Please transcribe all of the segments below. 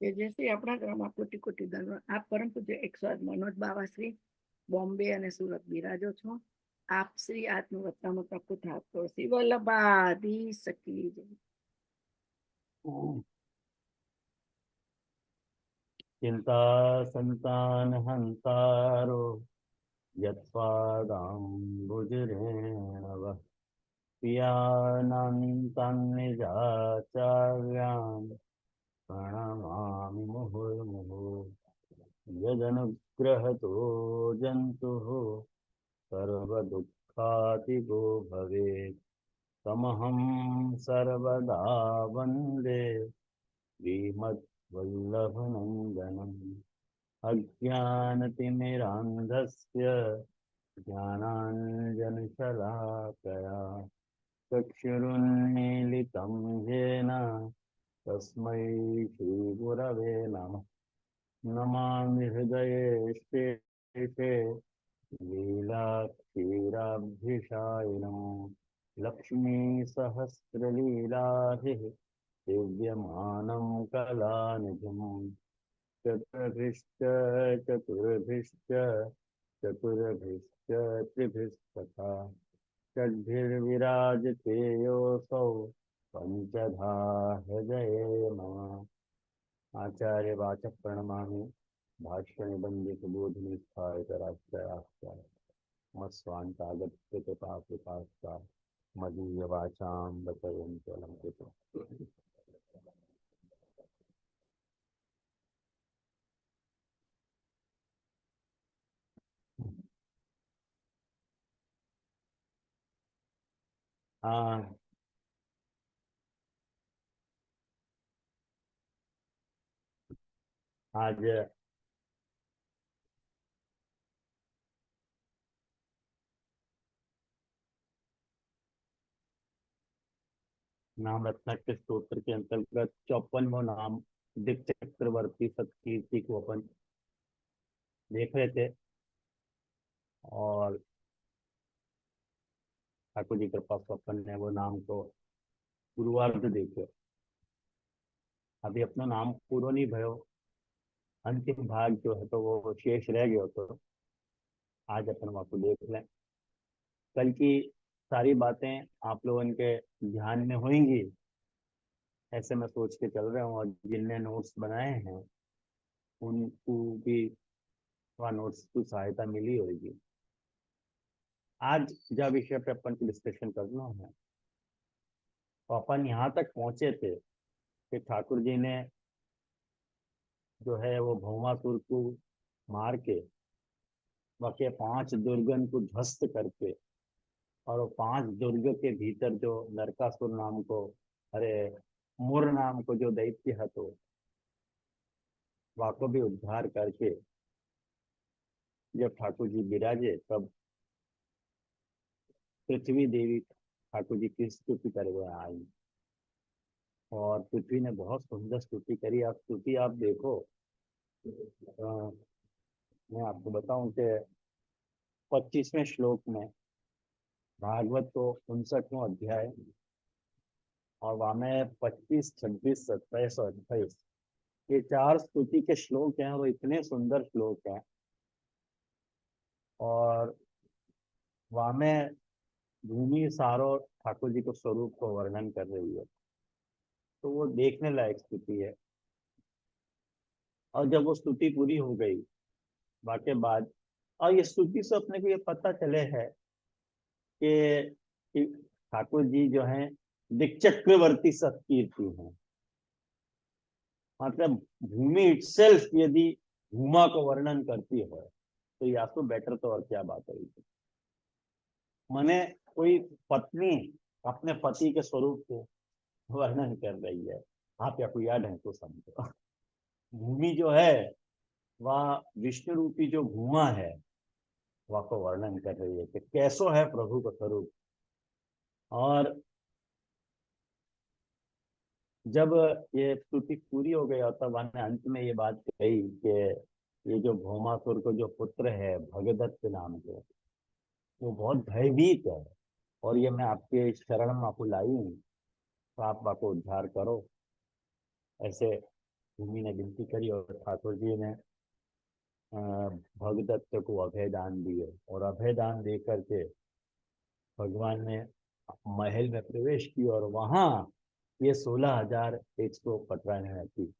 કે જેથી આપણા ગામમાં કોટી કોટી ધન્યવાદ. આપ પરમ પૂજ્ય 108 મનોજ બાવાશ્રી બોમ્બે અને સુરત બિરાજો છો. આપ શ્રી આત્મવત્તામાં પ્રકૃત આપતો શ્રી વલ્લભાધી સકી જય. चिंता संतान हंतारो यत्पादाम्बुजरेणव पियानन्तान्निजाचार्यान् प्रणमामि मुहुर्मुहुः यदनुग्रहतो जन्तुः सर्वदुःखातिगो भवेत् तमहं सर्वदा वन्दे श्रीमद्वल्लभनन्दनम् अज्ञानतिमिरान्धस्य ज्ञानाञ्जनशलाकया चक्षुरुन्मीलितं येन तस्मै श्रीगुरवे नमः। नमामि हृदये शेषे लीलाक्षीराब्धिशायिनम् लक्ष्मीसहस्रलीलाभिः दिव्यमानं कलानिधिम् चतुर्भिश्च चतुर्भिश्च चतुर्भिश्च त्रिभिस्तथा षड्भिर्विराजते योऽसौ पञ्चधा हृदये मम। आचार्य वाचः प्रणमामि भाष्यनिबन्धित बोधिनी स्थायितराष्ट्रयाश्चार्य मत्स्वान्तागत्य कृपाकृतास्ता मदीयवाचां वचयन्त्यलं कृतम्। आज नाम रत्नाकर स्तोत्र के अंतर्गत 54वां नाम दिक् चक्रवर्ती सत्कीर्ति को अपन देख रहे थे और ठाकुर जी कृपा से अपन ने वो नाम को पूर्वार्ध देखे। अभी अपना नाम पूरा नहीं भयो, अंतिम भाग जो है तो वो शेष रह गया, तो आज अपन वहाँ को देख लें। कल की सारी बातें आप लोगों के ध्यान में होंगी ऐसे मैं सोच के चल रहा हूँ, और जिनने नोट्स बनाए हैं उनको भी वह नोट्स की सहायता मिली होगी। आज जब विषय पे अपन को डिस्कशन करना है, तो अपन यहाँ तक पहुंचे थे कि ठाकुर जी ने जो है वो भौमासुर को मार के वके 5 दुर्गन को ध्वस्त करके, और वो 5 दुर्ग के भीतर जो नरकासुर नाम को, अरे मुर नाम को जो दैत्य है, तो वाको भी उद्धार करके जब ठाकुर जी विराजे तब पृथ्वी देवी ठाकुर जी की स्तुति करके आई, और पृथ्वी ने बहुत सुंदर स्तुति करी। आप स्तुति आप देखो, मैं आपको बताऊं कि 25वें श्लोक में भागवत को 59वां अध्याय, और वहां में 25, 26, 27 और 28 ये 4 स्तुति के श्लोक हैं, और इतने सुंदर श्लोक हैं। और वहां में भूमि सारो ठाकुर जी को स्वरूप को वर्णन कर रही है, तो वो देखने लायक स्तुति है। और जब वो स्तुति पूरी हो गई बाकी बाद, और ये स्तुति से अपने को ये पता चले है कि ठाकुर जी जो हैं दिक्चक्रवर्ती सत्कीर्ति हैं। मतलब भूमि इटसेल्फ यदि भूमा को वर्णन करती है तो या तो बेटर तो और क्या बात है। माने कोई पत्नी अपने पति के स्वरूप को वर्णन कर रही है, आप या कोई याद है तो समझो। भूमि जो है वह विष्णु रूपी जो भूमा है वह को वर्णन कर रही है कि कैसो है प्रभु का स्वरूप। और जब ये स्तुति पूरी हो गई तब हमने अंत में ये बात कही कि ये जो भौमासुर को जो पुत्र है भगदत्त नाम के, वो बहुत भयभीत है, और ये मैं आपके शरण में आपको लाई हूँ, तो आप आपको उद्धार करो। ऐसे भूमि ने विनती करी और ठाकुर जी ने भगदत्त को अभय दान दिए, और अभय दान दे करके भगवान ने महल में प्रवेश किया, और वहां ये 16,100 पटरानी थी,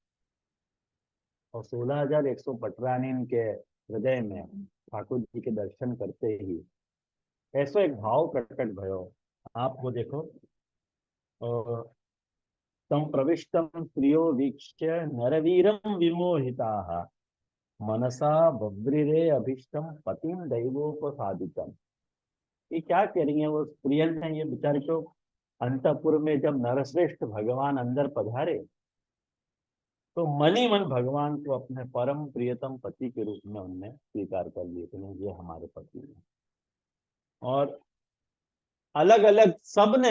और 16,100 पटरानी के हृदय में ठाकुर जी के दर्शन करते ही ऐसा एक भाव प्रकट भयो। आप वो देखो, तम प्रविष्टम स्त्रियो वीक्ष्य नरवीरम विमोहिताः मनसा बभ्रिरे अभिष्टम पतिम दैवोपसादितम। ये क्या कह रही है वो स्त्रियन ने, ये बेचारे को अंतपुर में जब नरश्रेष्ठ भगवान अंदर पधारे तो मन ही मन भगवान को अपने परम प्रियतम पति के रूप में उनने स्वीकार कर लिए कि नहीं, ये हमारे पति हैं। और अलग अलग सब ने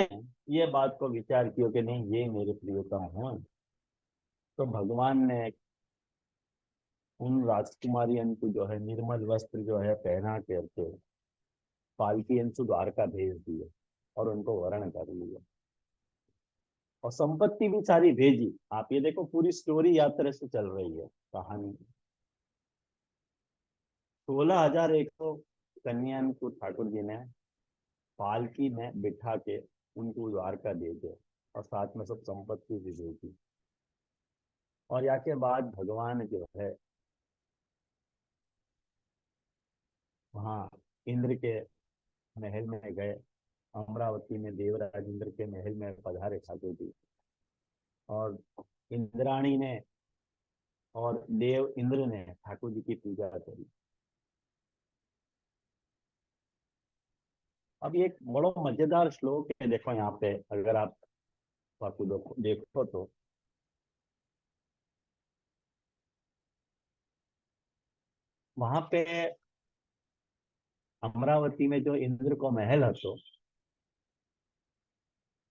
ये बात को विचार किया कि नहीं, ये मेरे प्रियतम हैं। तो भगवान ने उन राजकुमारियन को जो है निर्मल वस्त्र जो है पहना करके पालकी अंशु द्वारका भेज दिए और उनको वर्ण कर लिया, और संपत्ति भी सारी भेजी। आप ये देखो, पूरी स्टोरी यात्रा से चल रही है कहानी। 16,100 कन्याओं को ठाकुर जी ने पालकी में बिठा के उनको द्वारका दे दिया, और साथ में सब संपत्ति भी भेजी। और या के बाद भगवान जो है वहाँ इंद्र के महल में गए, अमरावती में देवराज इंद्र के महल में पधारे ठाकुर जी, और इंद्राणी ने और देव इंद्र ने ठाकुर जी की पूजा करी। अब ये एक बड़ा मजेदार श्लोक है, देखो यहाँ पे अगर आप ठाकुर देखो तो वहां पे अमरावती में जो इंद्र को महल हतो,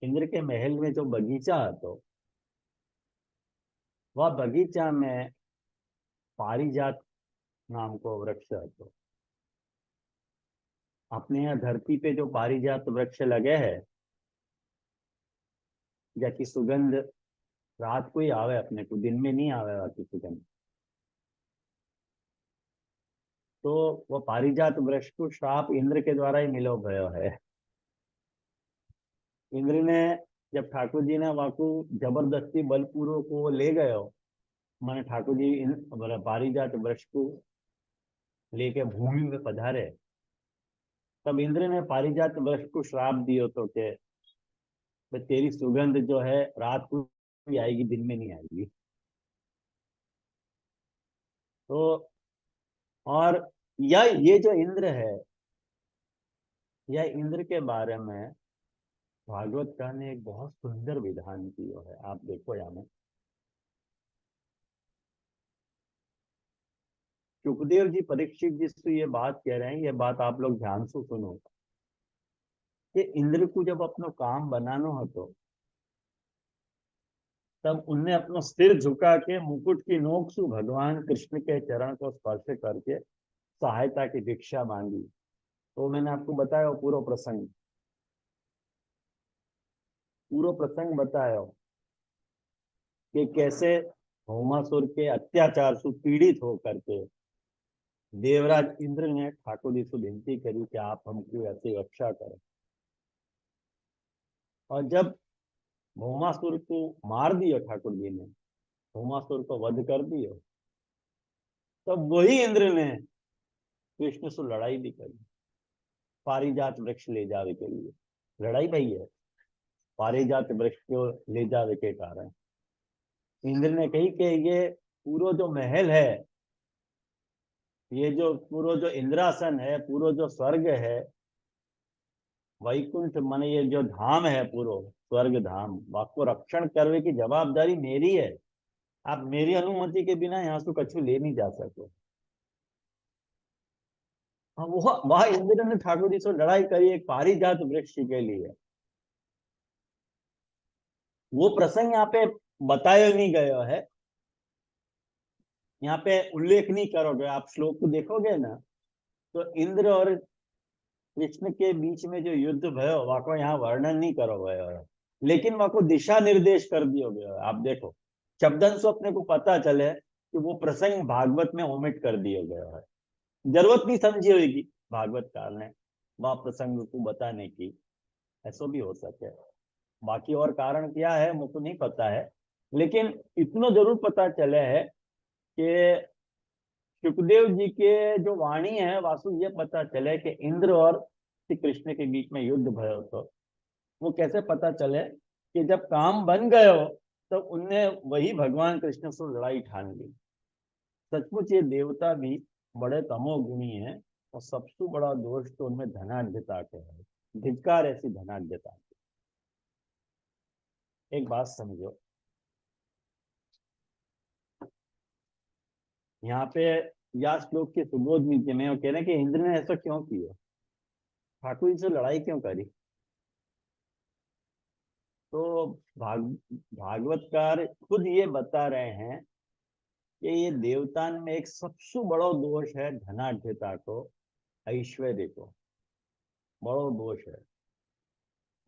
इंद्र के महल में जो बगीचा हतो, वह बगीचा में पारिजात नाम को वृक्ष हतो। अपने यहाँ धरती पे जो पारिजात वृक्ष लगे हैं, जैसी सुगंध रात को ही आवे अपने को, दिन में नहीं आवे बाकी सुगंध। तो वो पारिजात वृक्ष को श्राप इंद्र के द्वारा ही मिलो भयो है। इंद्र ने जब ठाकुर जी ने वाकू जबरदस्ती बलपूर्वक को ले गए हो, मैंने ठाकुर जी पारिजात वृक्ष को लेके भूमि में पधारे, तब इंद्र ने पारिजात वृक्ष को श्राप दियो तो के तेरी सुगंध जो है रात को ही आएगी, दिन में नहीं आएगी। तो और यह ये जो इंद्र है, यह इंद्र के बारे में भागवत का ने एक बहुत सुंदर विधान किया है। आप देखो यहाँ में सुखदेव जी परीक्षित जी से ये बात कह रहे हैं, ये बात आप लोग ध्यान से सुनो कि इंद्र को जब अपना काम बनाना हो तो तब उनने अपना सिर झुका के मुकुट की नोक से भगवान कृष्ण के चरण को स्पर्श करके सहायता की भिक्षा मांगी। तो मैंने आपको बताया पूरा प्रसंग बताया कि कैसे भौमासुर के अत्याचार से पीड़ित होकर के देवराज इंद्र ने ठाकुर जी से विनती करी कि आप हमको ऐसी रक्षा करें। और जब भौमासुर को मार दिया ठाकुर जी ने, भौमासुर को वध कर दिया, तब वही इंद्र ने कृष्ण से लड़ाई भी करी पारिजात वृक्ष ले जावे के लिए। लड़ाई भई है पारिजात वृक्ष को ले जावे के कारण। इंद्र ने कही कि ये पूरा जो महल है, ये जो पूरा जो इंद्रासन है, पूरा जो स्वर्ग है, वैकुंठ मन ये जो धाम है, पूरा स्वर्ग धाम, वाको रक्षण करने की जवाबदारी मेरी है। आप मेरी अनुमति के बिना यहाँ से कछु ले नहीं जा सकते। हाँ, वह इंद्र ने ठाकुर जी से लड़ाई करी एक पारिजात वृक्ष के लिए। वो प्रसंग यहाँ पे बताया नहीं गया है, यहाँ पे उल्लेख नहीं करोगे। आप श्लोक को देखोगे ना तो इंद्र और कृष्ण के बीच में जो युद्ध भयो वाको यहाँ वर्णन नहीं करो गयो है, लेकिन वाको दिशा निर्देश कर दियो गयो। आप देखो शब्दंश अपने को पता चले कि वो प्रसंग भागवत में ओमिट कर दिया गया है, जरूरत नहीं समझी होगी भागवतकार ने वह प्रसंग को बताने की, ऐसा भी हो सके। बाकी और कारण क्या है मुझको नहीं पता है, लेकिन इतना जरूर पता चले है कि सुखदेव जी के जो वाणी है वासु ये पता चले कि इंद्र और श्री कृष्ण के बीच में युद्ध भयो तो वो कैसे पता चले कि जब काम बन गयो तो उनने वही भगवान कृष्ण से लड़ाई ठान ली। सचमुच ये देवता भी बड़े तमोगुणी हैं और सबसे बड़ा दोष तो उनमें धनाढ्यता का है, धिक्कार ऐसी धनाढ्यता की। एक बात समझो, यहाँ पे या श्लोक के सुबोध नीचे में वो कह रहे हैं कि इंद्र ने ऐसा क्यों किया, ठाकुर जी से लड़ाई क्यों करी। तो भागवतकार खुद ये बता रहे हैं कि ये देवतान में एक सबसे बड़ा दोष है धनाढ्यता को, ऐश्वर्य को बड़ो दोष है।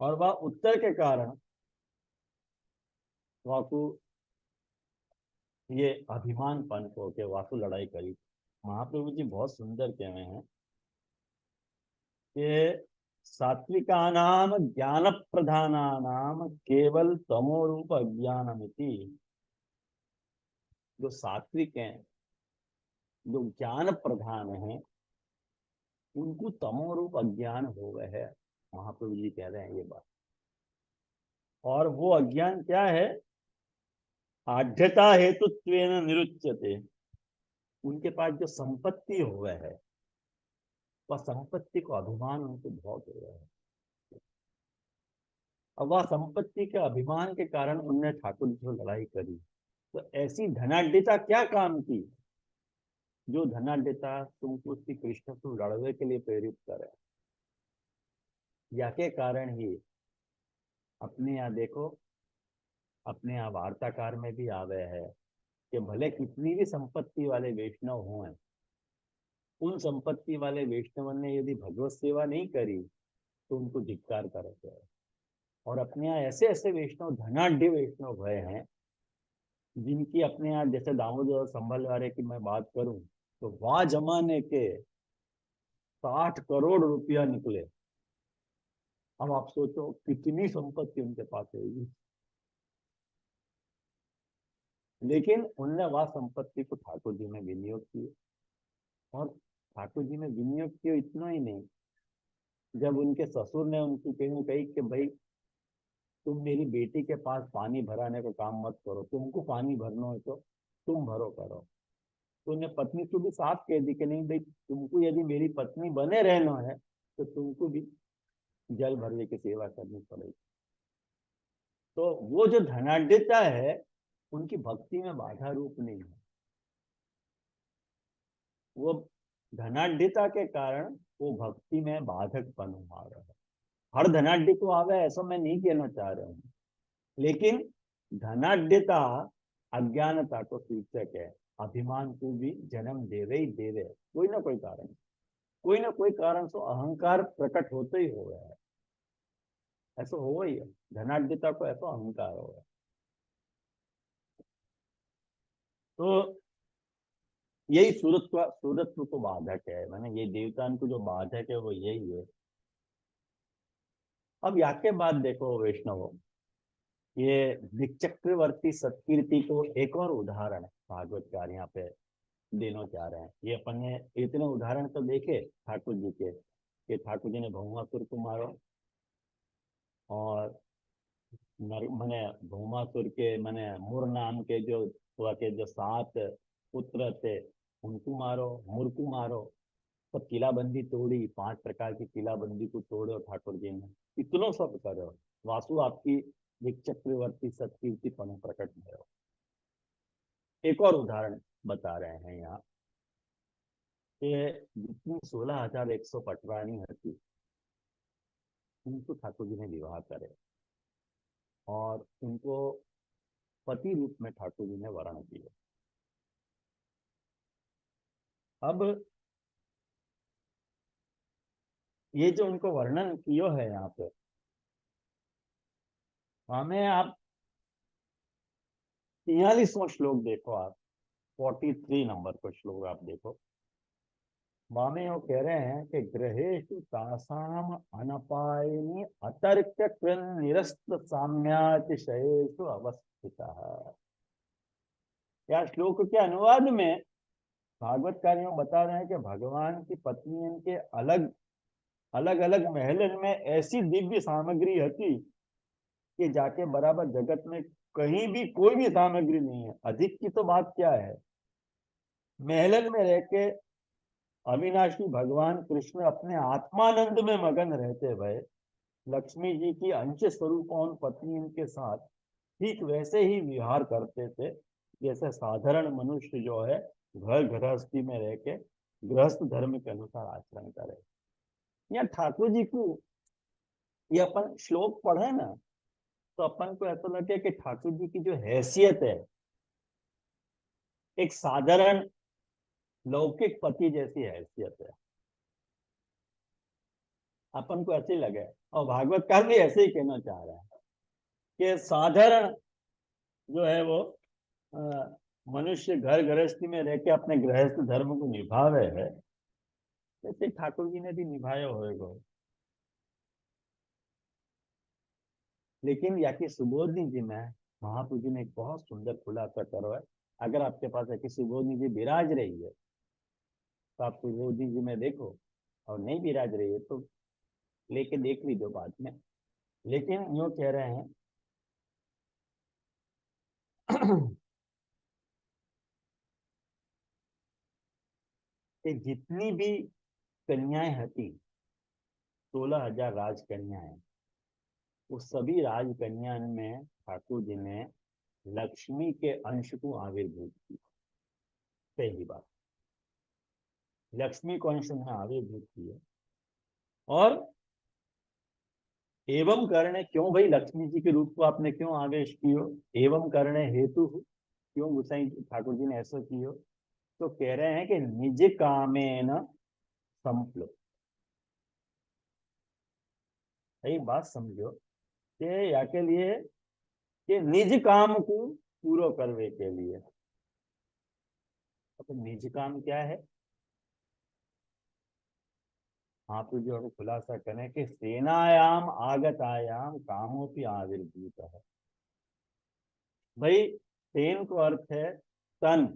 और वह उत्तर के कारण वाकु ये अभिमान पन को के वाकु लड़ाई करी। महाप्रभु जी बहुत सुंदर कह रहे हैं कि सात्विकानाम ज्ञान प्रधानानाम केवल तमोरूप अज्ञानमिति। जो सात्विक हैं, जो ज्ञान प्रधान है, उनको तमोरूप अज्ञान हो गए है। महाप्रभु जी कह रहे हैं ये बात। और वो अज्ञान क्या है, आढ्यता हेतुत्वेन निरुच्यते। उनके पास जो संपत्ति हो गए है वह संपत्ति को अभिमान उनको बहुत हो गया है। अब वह संपत्ति के अभिमान के कारण उनने ठाकुर जी से लड़ाई करी। तो ऐसी धनाढ्यता क्या काम की, जो धनाढ्यता तुमको श्री कृष्ण से लड़ने के लिए प्रेरित करे। या के कारण ही अपने यहाँ देखो, अपने यहाँ वार्ताकार में भी आवे है कि भले कितनी भी संपत्ति वाले वैष्णव हों, उन संपत्ति वाले वैष्णव ने यदि भगवत सेवा नहीं करी तो उनको धिक्कार करते हैं। और अपने यहाँ ऐसे ऐसे वैष्णव धनाढ्य वैष्णव भय हैं जिनकी अपने यहाँ जैसे दामोदर संभल वाले की मैं बात करूं तो वहां जमाने के 60 करोड़ रुपया निकले। अब आप सोचो कितनी संपत्ति उनके पास होगी, लेकिन उनने वह संपत्ति को ठाकुर जी में विनियोग किया। और ठाकुर जी में विनियोग किया इतना ही नहीं, जब उनके ससुर ने उनकी कही कि भाई तुम मेरी बेटी के पास पानी भराने का काम मत करो, तुमको पानी भरना है तो तुम भरो करो। तो उन्हें पत्नी को भी साफ कह दी कि नहीं भाई, तुमको यदि मेरी पत्नी बने रहना है तो तुमको भी जल भरने की सेवा करनी पड़ेगी। तो वो जो धनाढ्यता है उनकी भक्ति में बाधा रूप नहीं है। वो धनाढ्यता के कारण वो भक्ति में बाधकपन आ रहा है। हर धनाढ्य को आवे ऐसा मैं नहीं कहना चाह रहा हूँ, लेकिन धनाढ्यता अज्ञानता को सूचक है। अभिमान को भी जन्म देवे ही देवे, कोई ना कोई कारण, कोई ना कोई कारण से अहंकार प्रकट होते ही हो गया है। ऐसा हो ही है, धनाढ्यता को ऐसा अहंकार हो गया। तो यही सूरत्व को बाधक है, मैंने ये देवतान को जो बाधक है वो यही है। अब याके बाद देखो वैष्णव, ये दिक्चक्रवर्ती सतकीर्ति को एक और उदाहरण भागवतकार यहाँ पे देना चाह रहे हैं। ये अपन ने इतने उदाहरण तो देखे ठाकुर जी के कि ठाकुर जी ने भौमासुर को मारो, और मैंने भौमासुर के मैंने मुर नाम के जो हुआ के जो 7 पुत्र थे उनको मारो, मुर को मारो, सब किलाबंदी तोड़ी, 5 प्रकार की किलाबंदी को तोड़ो ठाकुर जी ने, इतनो सब करो। वासु आपकी एक चक्रवर्ती सतकीर्ति पन प्रकट भयो। एक और उदाहरण बता रहे हैं यहाँ कि जितनी 16,100 पटरानी हती उनको ठाकुर जी ने विवाह करे और उनको पति रूप में ठाकुर जी ने वर्ण किए। अब ये जो उनको वर्णन कियो है यहाँ पे, हमें आप 43वां श्लोक देखो आप, 43 नंबर का श्लोक आप देखो। मामे वो कह रहे हैं कि ग्रहेषु तासाम अनपायिनी अतर्क निरस्त साम्यातिशयेषु अवस्थितः। या श्लोक के अनुवाद में भागवतकारियों बता रहे हैं कि भगवान की पत्नी इनके अलग अलग अलग महल में ऐसी दिव्य सामग्री હતી कि जाके बराबर जगत में कहीं भी कोई भी सामग्री नहीं है। अधिक की तो बात क्या है, महलन में रह के अविनाशी भगवान कृष्ण अपने आत्मानंद में मगन रहते हुए लक्ष्मी जी की अंश स्वरूप उन पत्नी इनके साथ ठीक वैसे ही विहार करते थे जैसे साधारण मनुष्य जो है घर गृहस्थी में रह के गृहस्थ धर्म के अनुसार आचरण करे। या ठाकुर जी को ये अपन श्लोक पढ़े ना तो अपन को ऐसा लगे कि ठाकुर जी की जो हैसियत है एक साधारण लौकिक पति जैसी हैसियत है, अपन को ऐसे ही लगे। और भागवतकार भी ऐसे ही कहना चाह रहा है कि साधारण जो है वो मनुष्य घर गृहस्थी में रह के अपने गृहस्थ धर्म को निभावे है, जैसे ठाकुर जी ने भी निभाया होगा। लेकिन याकि सुबोधनी जी में महाप्रभु जी ने एक बहुत सुंदर खुलासा करो है। अगर आपके पास है कि सुबोधनी जी विराज रही है तो आप सुबोधनी जी में देखो, और नहीं विराज रही है तो लेके देख लीजिए बाद में। लेकिन यूं कह रहे हैं कि जितनी भी कन्याएं हती 16,000 राजकन्याएं, उस सभी राजकन्या में ठाकुर जी ने लक्ष्मी के अंश को आविर्भूत किया। पहली बात, लक्ष्मी को अंश में आविर्भूत किया। और एवं करने, क्यों भाई लक्ष्मी जी के रूप को आपने क्यों आवेश कियो, एवं करने हेतु क्यों गुसाई ठाकुर जी ने ऐसा कियो, तो कह रहे हैं कि निज कामेन संप्लुत। एक बात समझो कि या के लिए कि निज काम को पूरा करने के लिए। तो निज काम क्या है, आप जो खुलासा करें कि सेनायाम आगतायाम कामोपि आविर्भूत है। भाई सेन को अर्थ है तन,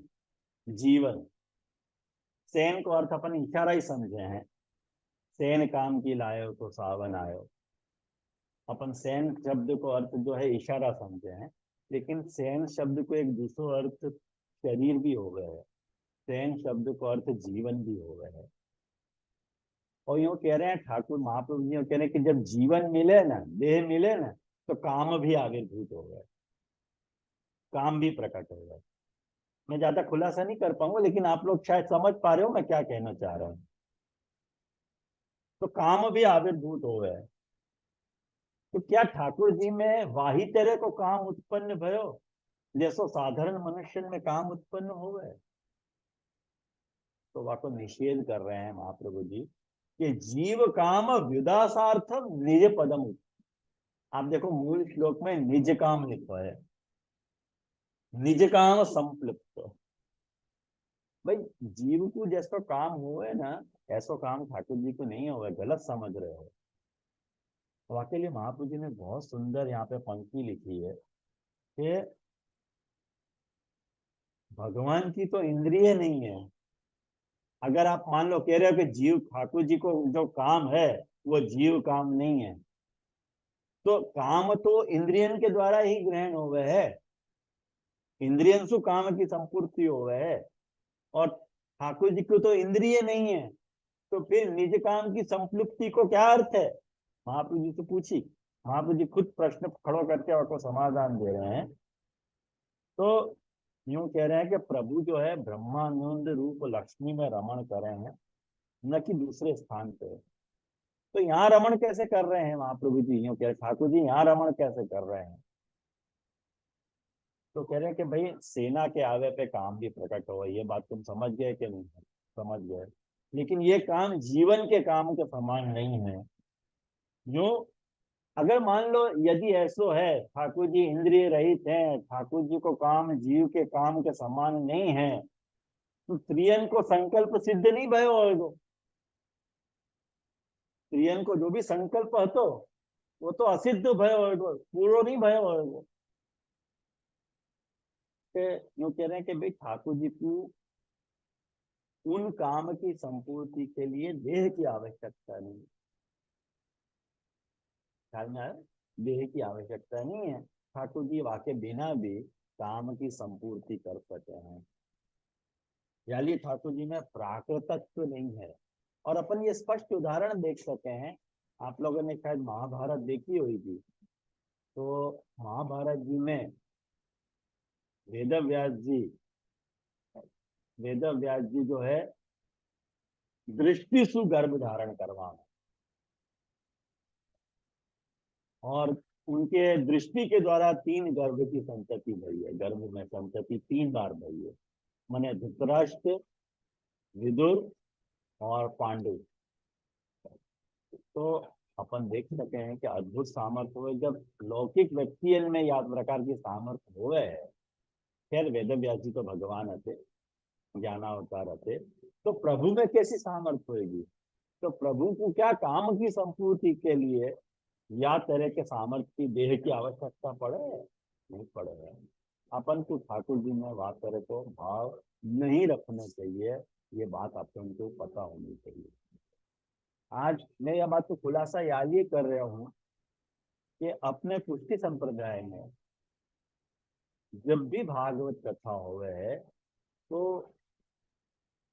जीवन। सेन को अर्थ अपन इशारा ही समझे हैं, सेन काम की लायो तो सावन आयो। अपन सेन शब्द को अर्थ जो है इशारा समझे हैं, लेकिन सेन शब्द को एक दूसरा अर्थ शरीर भी हो गया है, सेन शब्द को अर्थ जीवन भी हो गया है। और यूं कह रहे हैं ठाकुर महाप्रभु जी कह रहे हैं कि जब जीवन मिले ना, देह मिले ना, तो काम भी आविर्भूत हो गए, काम भी प्रकट हो गए। मैं ज्यादा खुलासा नहीं कर पाऊंगा, लेकिन आप लोग शायद समझ पा रहे हो मैं क्या कहना चाह रहा हूँ। तो काम भी आविर्भूत हो गए। तो क्या ठाकुर जी में वाही तेरे को काम उत्पन्न भयो, जैसो साधारण मनुष्य में काम उत्पन्न हो गए। तो वाको निषेध कर रहे हैं महाप्रभु जी कि जीव काम व्युदासार्थम निज पदम। आप देखो मूल श्लोक में निज काम लिखा है, निज काम संप्लिप्त। भाई जीव को जैसा काम हुए ना, ऐसा काम ठाकुर जी को नहीं हुआ, गलत समझ रहे हो। वाकई लिए महाप्रभु जी ने बहुत सुंदर यहाँ पे पंक्ति लिखी है कि भगवान की तो इंद्रिय नहीं है। अगर आप मान लो कह रहे हो कि जीव ठाकुर जी को जो काम है वो जीव काम नहीं है, तो काम तो इंद्रियन के द्वारा ही ग्रहण हो गए है, इंद्रियन से काम की संपूर्ति हो गए है। और ठाकुर जी को तो इंद्रिय नहीं है, तो फिर निज काम की संप्लुप्ति को क्या अर्थ है, महाप्रभु जी से पूछी। महाप्रभु जी खुद प्रश्न खड़ो करके आपको समाधान दे रहे हैं। तो यूं कह रहे हैं कि प्रभु जो है ब्रह्मानंद रूप लक्ष्मी में रमण कर रहे हैं, न कि दूसरे स्थान पे। तो यहाँ रमण कैसे कर रहे हैं महाप्रभु जी, यूं कह रहे ठाकुर जी यहाँ रमण कैसे कर रहे हैं। तो कह रहे हैं कि भाई सेना के आवे पे काम भी प्रकट हो, ये बात तुम समझ गए कि नहीं, समझ गए। लेकिन ये काम जीवन के काम के समान नहीं है। जो अगर मान लो यदि ऐसो है, ठाकुर जी इंद्रिय रहित हैं, ठाकुर जी को काम जीव के काम के समान नहीं है, तो स्त्रियन को संकल्प सिद्ध नहीं भयो होएगो। स्त्रियन को जो भी संकल्प હતો वो तो असिद्ध भयो होएगो, पूरो नहीं भयो होएगो। यूं कह रहे हैं कि भाई ठाकुर जी को उन काम की संपूर्ति के लिए देह की आवश्यकता नहीं। ख्याल में आया? देह की आवश्यकता नहीं है, ठाकुर जी वाके बिना भी काम की संपूर्ति कर सकते हैं। यानी ठाकुर जी में प्राकृतत्व नहीं है। और अपन ये स्पष्ट उदाहरण देख सकते हैं, आप लोगों ने शायद महाभारत देखी हुई थी, तो महाभारत जी में वेद व्यास जी वेद व्यास जी जो है दृष्टि सु गर्भ धारण करवाना, और उनके दृष्टि के द्वारा 3 गर्भ की संतति भई है, गर्भ में संतति 3 बार भई है। माने धृतराष्ट्र, विदुर और पांडु। तो अपन देख सके हैं कि अद्भुत सामर्थ्य हुए जब लौकिक व्यक्ति में या प्रकार की सामर्थ्य हुए है। खैर वेद व्यास जी तो भगवान हते, ज्ञानावतार हते, तो प्रभु में कैसी सामर्थ्य होगी? तो प्रभु को क्या काम की संपूर्ति के लिए या तरह के सामर्थ्य की देह की आवश्यकता पड़े? नहीं पड़े है। अपन को ठाकुर जी में बात करे तो भाव नहीं रखना चाहिए, ये बात अपन को पता होनी चाहिए। आज मैं यह बात को खुलासा याद ये कर रहा हूँ कि अपने पुष्टि संप्रदाय में जब भी भागवत कथा होवे, तो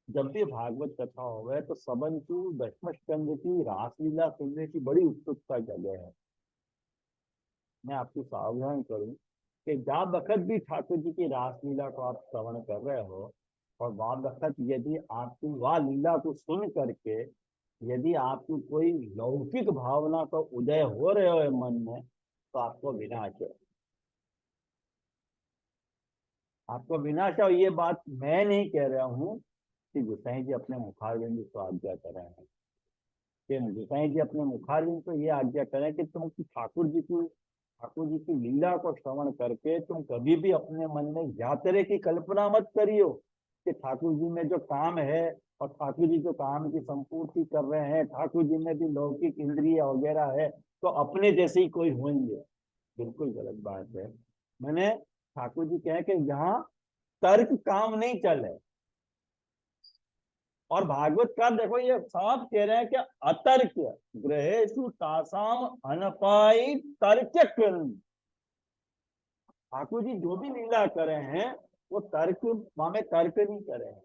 जब भी भागवत कथा होवे तो सबन की दशम स्कंद की रासलीला सुनने की बड़ी उत्सुकता जगह है। मैं आपको सावधान करूं कि जा वक्त भी ठाकुर जी की रासलीला को आप श्रवण कर रहे हो, और वह वक्त यदि आपको वह लीला को सुन करके यदि आपको कोई लौकिक भावना का उदय हो रहे हो मन में, तो आपको विनाश है। आपको विनाश है। और ये बात मैं नहीं कह रहा हूँ कि गोसाई जी अपने मुखारविंद को आज्ञा कर रहे हैं, कि गोसाई जी अपने मुखारविंद को ये आज्ञा करें कि तुम ठाकुर जी की लीला को श्रवण करके तुम कभी भी अपने मन में या तरह की कल्पना मत करियो कि ठाकुर जी में जो काम है और ठाकुर जी जो काम की संपूर्ति कर रहे हैं, ठाकुर जी में भी लौकिक इंद्रिय वगैरह है, तो अपने जैसे ही कोई होंगे। बिल्कुल गलत बात है। मैंने ठाकुर जी कहे कि यहाँ तर्क काम नहीं चले। और भागवत का देखो ये साफ कह रहे हैं कि अतर्क ग्रहेशु तासाम अनपाई तर्क। ठाकुर जी जो भी लीला करे हैं वो तर्क में तर्क नहीं करे हैं।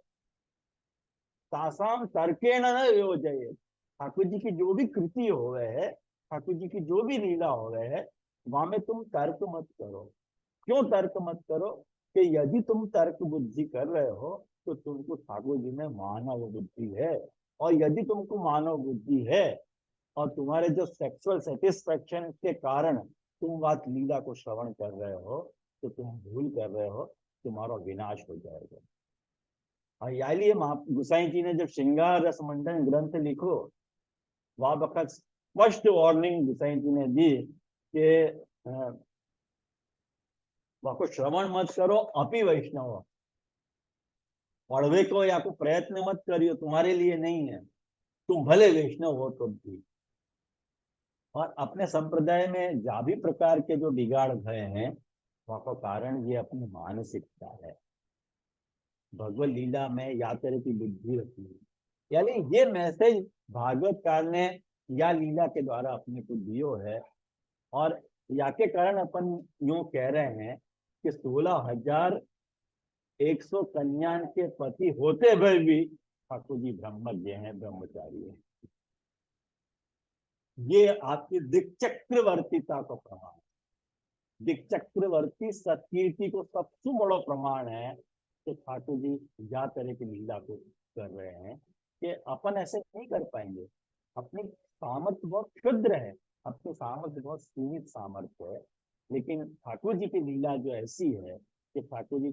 तासाम तर्के न योजय। ठाकुर जी की जो भी कृति हो गए है, ठाकुर जी की जो भी लीला हो गए है, वहां में तुम तर्क मत करो। क्यों तर्क मत करो? कि यदि तुम तर्क बुद्धि कर रहे हो तो तुमको ठाकुर जी में मानव बुद्धि है, और यदि तुमको मानव बुद्धि है और तुम्हारे जो सेक्सुअल सेटिस्फेक्शन के कारण तुम बात लीला को श्रवण कर रहे हो, तो तुम भूल कर रहे हो, तुम्हारा विनाश हो जाएगा। और याली गुसाई जी ने जब श्रृंगार रस मंडन ग्रंथ लिखो, वह वक्त स्पष्ट वार्निंग गुसाई जी ने दी कि वह श्रवण मत करो अपि वैष्णव। पढ़वे को या को प्रयत्न मत करियो, तुम्हारे लिए नहीं है, तुम भले वैष्णव हो तो भी। और अपने संप्रदाय में जा भी प्रकार के जो बिगाड़ गए हैं, वहां का कारण ये अपनी मानसिकता है। भगवत लीला में या तरह की बुद्धि रखी है। यानी ये मैसेज भागवतकार ने या लीला के द्वारा अपने को दियो है। और या के कारण अपन यूं कह रहे हैं कि 16,100 कन्या के पति होते हुए भी ठाकुर जी ब्रह्मज्ञ हैं, ब्रह्मचारी हैं। ये आपकी दिक्चक्रवर्तीता का प्रमाण। दिक्चक्रवर्ती सत्कीर्ति को सबसे बड़ा प्रमाण है कि ठाकुर जी या तरह की लीला को कर रहे हैं कि अपन ऐसे नहीं कर पाएंगे। अपनी सामर्थ्य बहुत क्षुद्र है, अपनी सामर्थ्य बहुत सीमित सामर्थ्य है, लेकिन ठाकुर जी की लीला जो ऐसी है कि ठाकुर जी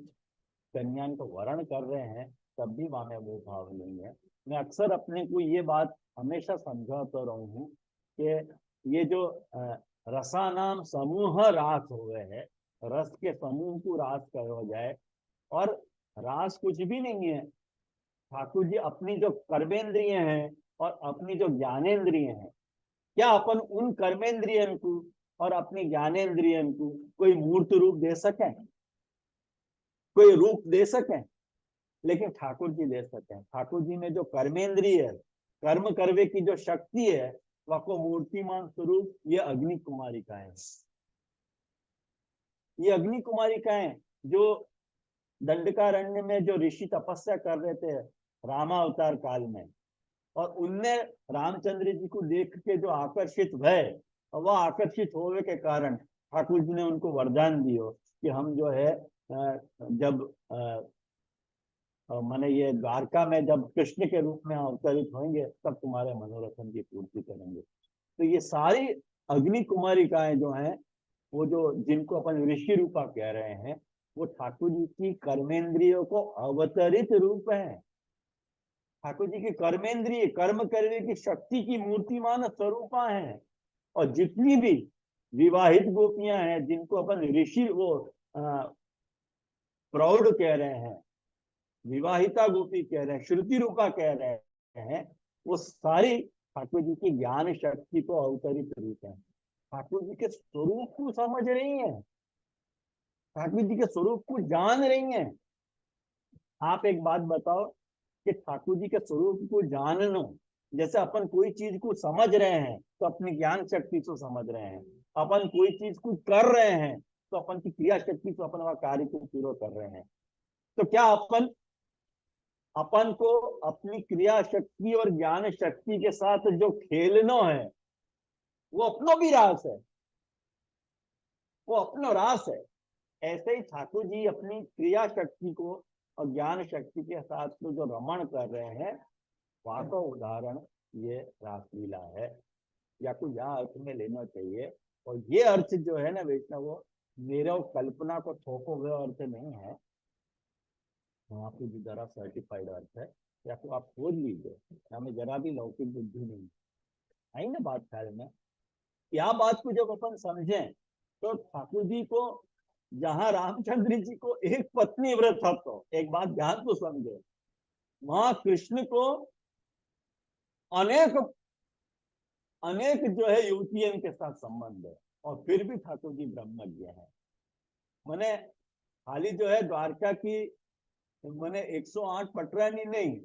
कन्यान को वर्ण कर रहे हैं, तब भी वहां में वो भाव नहीं है। मैं अक्सर अपने को ये बात हमेशा समझाता रहा हूँ कि ये जो रसानाम समूह रास हो गए है, रस के समूह को रास कहो जाए। और रास कुछ भी नहीं है। ठाकुर जी अपनी जो कर्मेंद्रिय हैं और अपनी जो ज्ञानेन्द्रिय हैं, क्या अपन उन कर्मेंद्रियन को और अपनी ज्ञानेन्द्रियन को कोई मूर्त रूप दे सके, कोई रूप दे सके? लेकिन ठाकुर जी दे सके। ठाकुर जी में जो कर्मेंद्रिय है, कर्म करने की जो शक्ति है, वह को मूर्तिमान स्वरूप ये अग्नि कुमारिकाएं हैं। ये अग्नि कुमारिकाएं जो दंडकारण्य में जो ऋषि तपस्या कर रहे थे रामावतार काल में, और उनने रामचंद्र जी को देख के जो आकर्षित भय, और वह आकर्षित होने के कारण ठाकुर जी ने उनको वरदान दियो कि हम जो है जब मैंने ये द्वारका में जब कृष्ण के रूप में अवतरित होंगे तब तुम्हारे मनोरथन की पूर्ति करेंगे। तो ये सारी अग्नि कुमारिकाएं जो हैं, वो जो जिनको अपन ऋषि रूपा कह रहे हैं, वो ठाकुर जी की कर्मेंद्रियों को अवतरित रूप है। ठाकुर जी की कर्मेंद्रिय कर्म करने की शक्ति की मूर्तिमान स्वरूपा है। और जितनी भी विवाहित गोपियां हैं जिनको अपन ऋषि वो प्रौढ़ कह रहे हैं, विवाहिता गोपी कह रहे हैं, श्रुति रूपा कह रहे हैं, वो सारी ठाकुर जी की ज्ञान शक्ति को अवतरित रूप है। ठाकुर जी के स्वरूप को समझ रही है, ठाकुर जी के स्वरूप को जान रही है। आप एक बात बताओ कि ठाकुर जी के स्वरूप को जानना, जैसे अपन कोई चीज को समझ रहे हैं तो अपनी ज्ञान शक्ति से समझ रहे हैं, अपन कोई चीज को कर रहे हैं तो अपन की क्रिया शक्ति से अपन वह कार्य को पूरा कर रहे हैं। तो क्या अपन को अपनी क्रिया शक्ति और ज्ञान शक्ति के साथ जो खेलना है वो अपनो भी रास है, वो अपनो रास है। ऐसे ही ठाकुर जी अपनी क्रिया शक्ति को और ज्ञान शक्ति के साथ जो रमण कर रहे हैं, वहां का उदाहरण ये रासलीला है, या कुछ यहाँ अर्थ में लेना चाहिए। और ये अर्थ जो है ना वैष्णव, वो मेरे कल्पना को थोपो हुए अर्थ नहीं है, वहां पे भी जरा सर्टिफाइड अर्थ है, या तो आप खोज लीजिए, हमें जरा भी लौकिक बुद्धि नहीं आई ना बात ख्याल में। क्या बात को जब अपन समझें तो ठाकुर जी को, जहां रामचंद्र जी को एक पत्नी व्रत था, तो एक बात ध्यान को समझे, वहां कृष्ण को अनेक अनेक जो है युवतियों के साथ संबंध है, और फिर भी ठाकुर जी ब्रह्मज्ञ है। मैंने खाली जो है द्वारका की मैंने 108 पटरानी नहीं,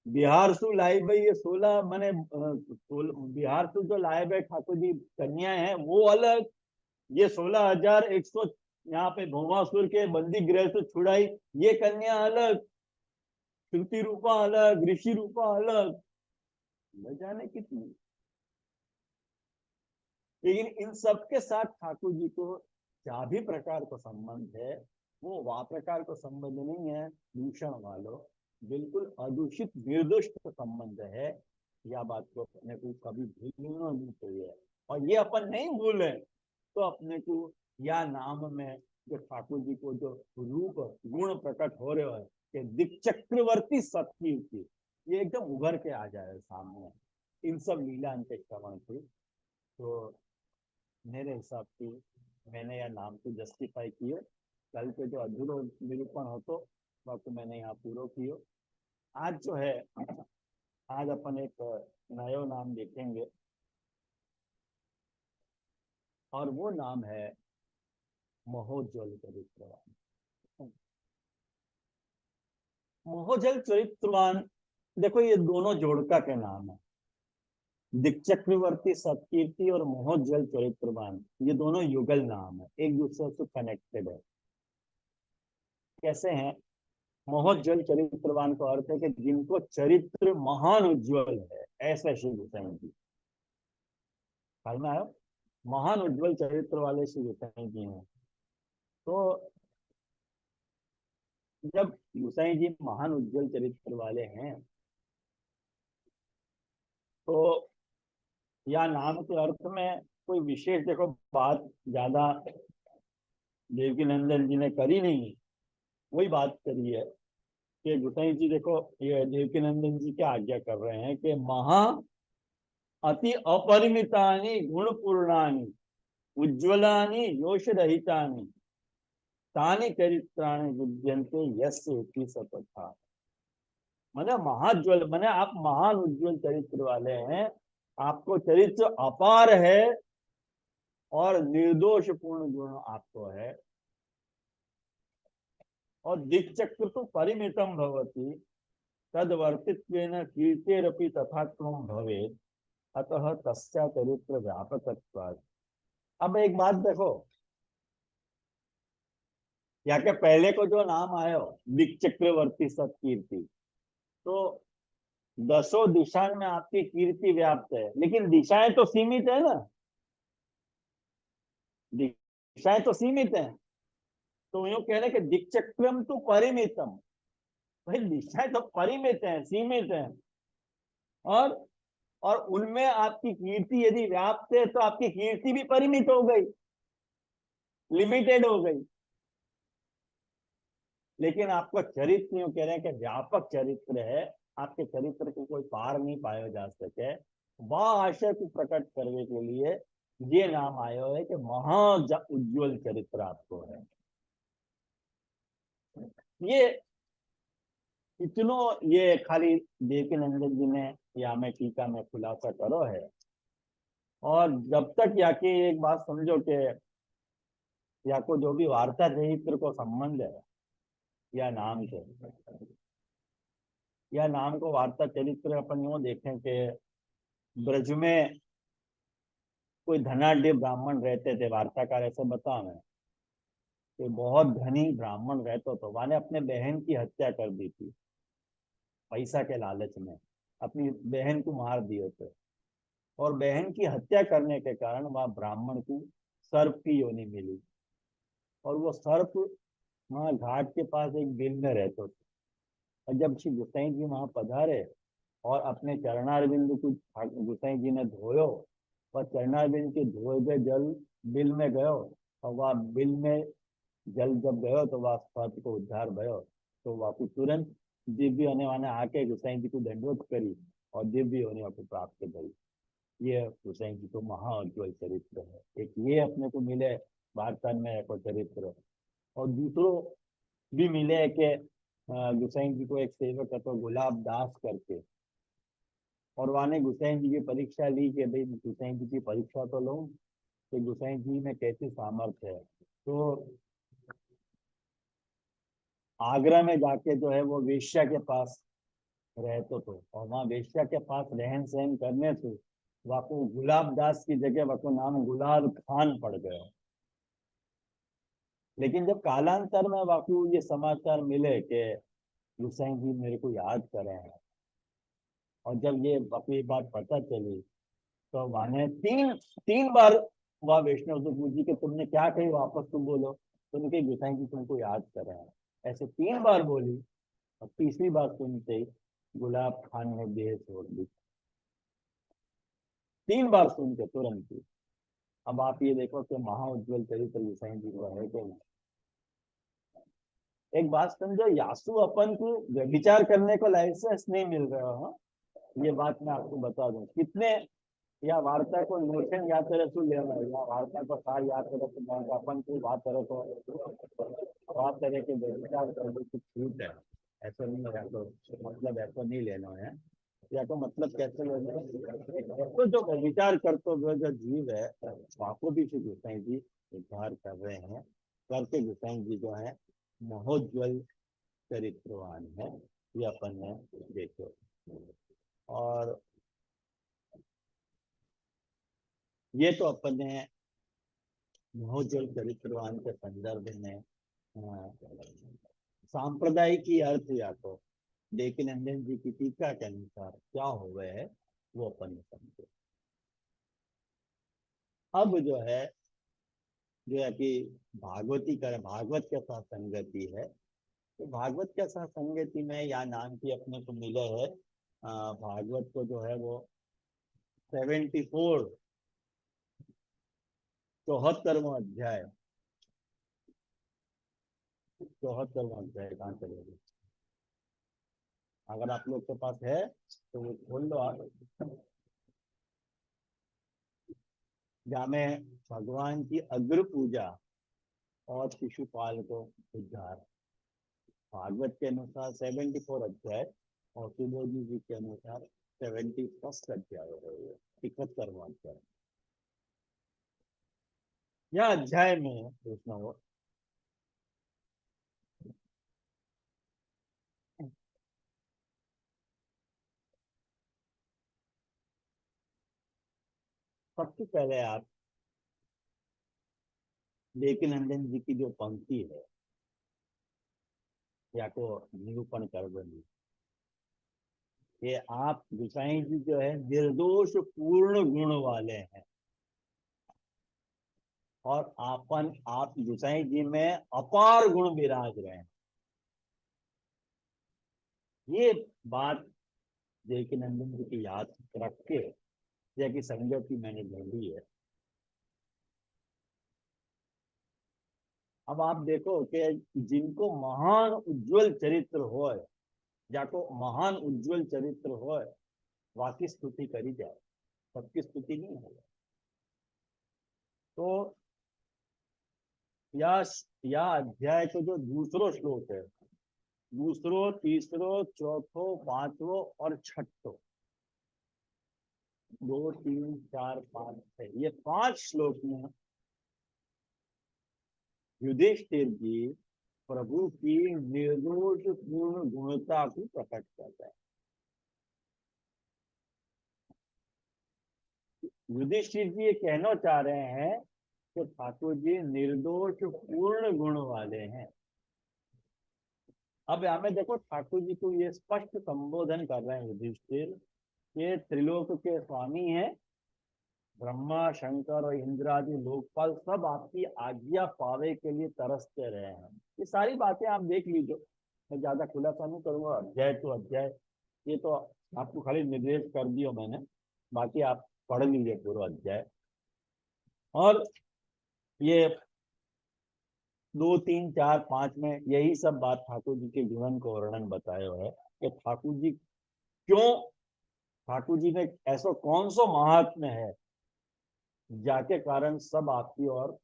बिहार सु लाई भाई ये 16 मैंने बिहार सु जो लाए भाई ठाकुर जी कन्या है वो अलग, ये 16,100 यहाँ पे भौमासुर के बंदी गृह से छुड़ाई ये कन्या अलग, श्रुति रूपा अलग, ऋषि रूपा अलग, न जाने कितनी। लेकिन इन सब के साथ ठाकुर जी को क्या भी प्रकार का संबंध है, वो वह प्रकार का संबंध नहीं है दूषण वालों, बिल्कुल अदूषित निर्दुष्ट संबंध है। यह बात को अपने को कभी भूलना नहीं चाहिए। और ये अपन नहीं भूले तो अपने को या नाम में जो ठाकुर जी को जो रूप गुण प्रकट हो रहे हैं कि दिक चक्रवर्ती सतकीर्ति, ये एकदम उभर के आ जाए सामने इन सब लीला के श्रवण से। तो मेरे हिसाब से मैंने यह नाम को जस्टिफाई किए, कल पे जो अधूरो निरूपण हो तो वह तो मैंने यहाँ पूरा किया। आज जो है, आज अपन एक नयो नाम देखेंगे, और वो नाम है महोज्वल चरित्रवान। महोज्वल चरित्रवान, देखो ये दोनों जोड़का के नाम है, दिक्चक्रवर्ती सतकीर्ति और महोज्वल चरित्रवान, ये दोनों युगल नाम है, एक दूसरे से कनेक्टेड है। कैसे हैं? महोज्वल चरित्रवान का अर्थ है कि जिनको चरित्र महान उज्ज्वल है, ऐसे श्री गोसाई जी। समझ आया? महान उज्ज्वल चरित्र वाले श्री गोसाई जी हैं। तो जब गोसाई जी महान उज्ज्वल चरित्र वाले हैं, तो या नाम के अर्थ में कोई विशेष देखो बात ज्यादा देवकी नंदन जी ने करी नहीं, वही बात करी है कि गोसाई जी देखो ये देवकी नंदन जी क्या आज्ञा कर रहे हैं कि महा अति अपरिमितानि गुणपूर्णानि उज्ज्वलानि योषरहितानि तानि चरित्राणि विद्यन्ते यस्य इति सतता। मैंने महाज्वल, मैंने आप महान उज्ज्वल चरित्र वाले हैं, आपको चरित्र अपार है और निर्दोष पूर्ण गुण आपको है। और दिक्चक्र तो परिमितम भवति तद्वर्तित्वेन कीर्तेरपि तथात्मं भवेत् अतः तस्या चरित्र व्यापकत्वात्। अब एक बात देखो, या के पहले को जो नाम आयो दिक्चक्रवर्ती सत्कीर्ति, तो दसों दिशा में आपकी कीर्ति व्याप्त है, लेकिन दिशाएं तो सीमित है ना, दिशाएं तो सीमित है। तो यूं कह रहे कि दिक्चक्रम तो परिमितम, भाई दिशाएं तो परिमित है, सीमित है, और उनमें आपकी कीर्ति यदि व्याप्त है तो आपकी कीर्ति भी परिमित हो गई, लिमिटेड हो गई। लेकिन आपका चरित्र यूं कह रहे हैं कि व्यापक चरित्र है, आपके चरित्र को कोई पार नहीं पाया जा सके। वह आशय को प्रकट करने के लिए ये नाम आयो है कि महा उज्ज्वल चरित्र आपको है। ये इतनो ये खाली देवकीनंदन जी ने या मैं टीका में खुलासा करो है। और जब तक या कि एक बात समझो कि या को जो भी वार्ता चरित्र को संबंध है या नाम से, या नाम को वार्ता चरित्र अपन यूं देखें कि ब्रज में कोई धनाढ़ ब्राह्मण रहते थे, वार्ताकार ऐसे बता मैं कि बहुत धनी ब्राह्मण रहते तो वाने अपने बहन की हत्या कर दी थी, पैसा के लालच में अपनी बहन को मार दिए थे। और बहन की हत्या करने के कारण वह ब्राह्मण को सर्प की योनि मिली, और वो सर्प वहां घाट के पास एक बिल में रहते थे। और जब श्री गोसाई जी वहां पधारे और अपने चरणारविंद को गोसाई जी ने धोयो, और चरणारविंद के धोए हुए जल बिल में गयो, और वह बिल में जल जब गयो तो वह सर्प को उद्धार भयो। तो वह को तुरंत दिव्य होने वाले आके गोसाई जी को दंडवत करी और दिव्य होने को प्राप्त करी। ये गोसाई जी को महाउज्ज्वल चरित्र है। एक ये अपने को मिले वार्ता में एक चरित्र, और दूसरों भी मिले कि गोसाई जी को एक सेवक है तो गुलाब दास करके, और वाने गोसाई जी की परीक्षा ली कि भाई गोसाई जी की परीक्षा तो लो कि गोसाई जी में कैसी सामर्थ्य है। तो आगरा में जाके जो है वो वेश्या के पास रहते थे, और वहाँ वेश्या के पास रहन सहन करने से वाको गुलाब दास की जगह वाको नाम गुलाब खान पड़ गया। लेकिन जब कालांतर में वाकू ये समाचार मिले कि गोसाई जी मेरे को याद करे हैं, और जब ये वाकई बात पता चली तो माने तीन तीन बार वह वैष्णव से पूछी कि तुमने क्या कही, वापस तुम बोलो। तो उनके गोसाई जी तुमको याद कर रहे हैं, ऐसे तीन बार बोली, और तीसरी बार सुनते ही गुलाब खान ने देह छोड़ दी। तीन बार सुन के तुरंत ही। अब आप ये देखो कि महाउज्ज्वल चरित्र गोसाई जी का है कि एक बात समझो, यासु अपन को व्यभिचार करने को लाइसेंस नहीं मिल रहा हो, ये बात मैं आपको बता दूं। कितने या वार्ता को नोशन याद करे तो लेना, या वार्ता को सार याद करे तो अपन को बात करे तो बात करे कि व्यभिचार करने की छूट है, ऐसा नहीं है। तो मतलब ऐसा नहीं लेना है, या तो मतलब कैसे लेना है। तो जो व्यभिचार करते हुए जो जीव है वाको भी श्री गोसाई जी उद्धार कर रहे हैं, करके गोसाई जी जो है महोज्वल चरित्रवान है, ये अपन ने देखो। और ये तो अपन ने महोज्वल चरित्रवान के संदर्भ में सांप्रदायिक अर्थ या तो देवकीनंदन जी की टीका के अनुसार क्या हो गए है वो अपन ने समझे। अब जो है कि भागवती कर भागवत के साथ संगति है, तो भागवत के साथ संगति में या नाम की अपने को मिले है भागवत को जो है वो 74 74वां अध्याय, 74वां अध्याय कहाँ चलेगा? अगर आप लोग के पास है तो वो खोल लो आप। जहाँ में भगवान की अग्र पूजा और शिशुपाल को उद्धार। भागवत के अनुसार 74 अध्याय और सुबोधि जी के अनुसार 71 अध्याय है, 71वां अध्याय। यह अध्याय में कृष्ण हो सबसे पहले आप देवकीनंदन जी की जो पंक्ति है या को निरूपण कर देंगे कि आप गोसाई जी जो है निर्दोष पूर्ण गुण वाले हैं और आप गोसाई जी में अपार गुण विराज रहे हैं। ये बात देवकीनंदन जी की याद रख के जैसी संगति मैंने ढूंढी है। अब आप देखो कि जिनको महान उज्जवल चरित्र हो, जाको महान उज्जवल चरित्र हो, वाकी स्तुति करी जाए, सबकी स्तुति नहीं हो। तो या अध्याय को जो दूसरो श्लोक है, दूसरो, तीसरो, चौथो, पांचवो और छठो, 2, 3, 4, 5, 6, ये 5 श्लोक में युधिष्ठिर जी प्रभु की निर्दोष पूर्ण गुणता को प्रकट करता है। युधिष्ठिर जी ये कहना चाह रहे हैं कि ठाकुर जी निर्दोष पूर्ण गुण वाले हैं। अब यहाँ में देखो ठाकुर जी को ये स्पष्ट संबोधन कर रहे हैं युधिष्ठिर, ये त्रिलोक के स्वामी हैं, ब्रह्मा, शंकर और इंद्र आदि लोकपाल सब आपकी आज्ञा पावे के लिए तरसते रहे हैं। ये सारी बातें आप देख लीजिए, मैं ज्यादा खुलासा नहीं करूंगा, अध्याय तो अध्याय, ये तो आपको खाली निर्देश कर दिया मैंने, बाकी आप पढ़ लीजिए पूरा अध्याय। और ये 2, 3, 4, 5 में यही सब बात ठाकुर जी के जीवन को वर्णन बताया हुआ है कि ठाकुर जी क्यों, ठाकुर जी में ऐसा कौन सा महात्म्य है जाके कारण सब आपकी ओर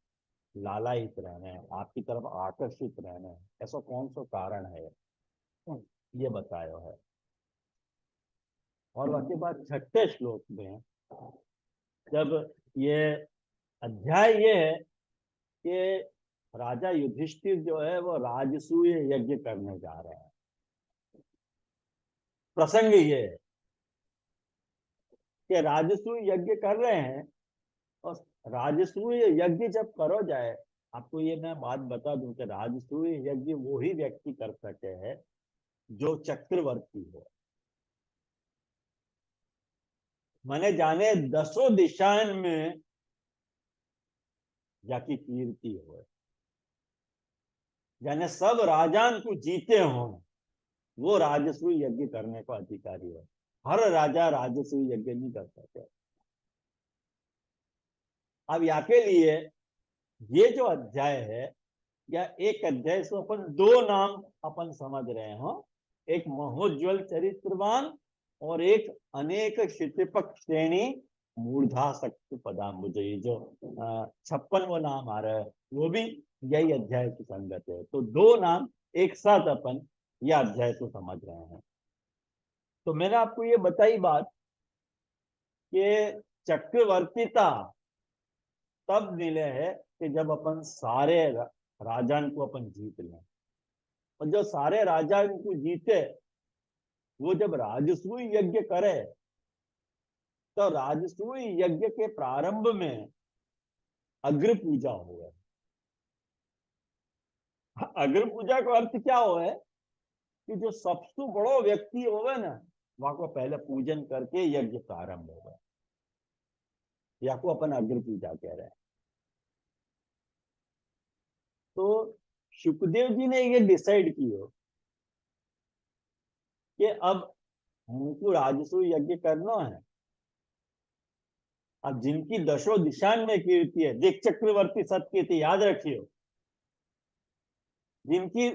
लालायित रहने हैं, आपकी तरफ आकर्षित रहने हैं, ऐसा कौन सा कारण है ये बताया है। और उसके बाद 6ठे श्लोक में जब ये अध्याय ये है कि राजा युधिष्ठिर जो है वो राजसूय यज्ञ करने जा रहे हैं। प्रसंग ये है कि राजसूय यज्ञ कर रहे हैं और राजसूय यज्ञ जब करो जाए, आपको ये मैं बात बता दूं कि राजसूय यज्ञ वो ही व्यक्ति कर सके है जो चक्रवर्ती हो, माने जाने 10 दिशाएं में जाकी कीर्ति हो, जाने सब राजान को जीते हो, वो राजसूय यज्ञ करने का अधिकारी है। हर राजा राजसूय यज्ञ नहीं कर सकते। अब यहाँ के लिए ये जो अध्याय है या एक अध्याय से अपन 2 नाम अपन समझ रहे हो, एक महोज्वल चरित्रवान और एक अनेक क्षितिपक श्रेणी मूर्धा शक्ति पदाम्बुज, जो 56 वो नाम आ रहा है वो भी यही अध्याय की संगत है। तो 2 नाम एक साथ अपन यह अध्याय को समझ रहे हैं। तो मैंने आपको ये बताई बात कि चक्रवर्तीता तब मिले है कि जब अपन सारे राजान को अपन जीत लें, और जो सारे राजा इनको जीते वो जब राजसूय यज्ञ करे तो राजसूय यज्ञ के प्रारंभ में अग्र पूजा हो है। अग्र पूजा का अर्थ क्या हो है कि जो सबसे बड़ो व्यक्ति होगा ना वहां को पहले पूजन करके यज्ञ प्रारंभ होगा, या को अपन अग्र पूजा कह रहे हैं। तो सुखदेव जी ने ये डिसाइड किया कि अब हमको राजसूय यज्ञ करना है। अब जिनकी 10 दिशान में कीर्ति है, दिक चक्रवर्ती सत्कीर्ति याद रखियो, जिनकी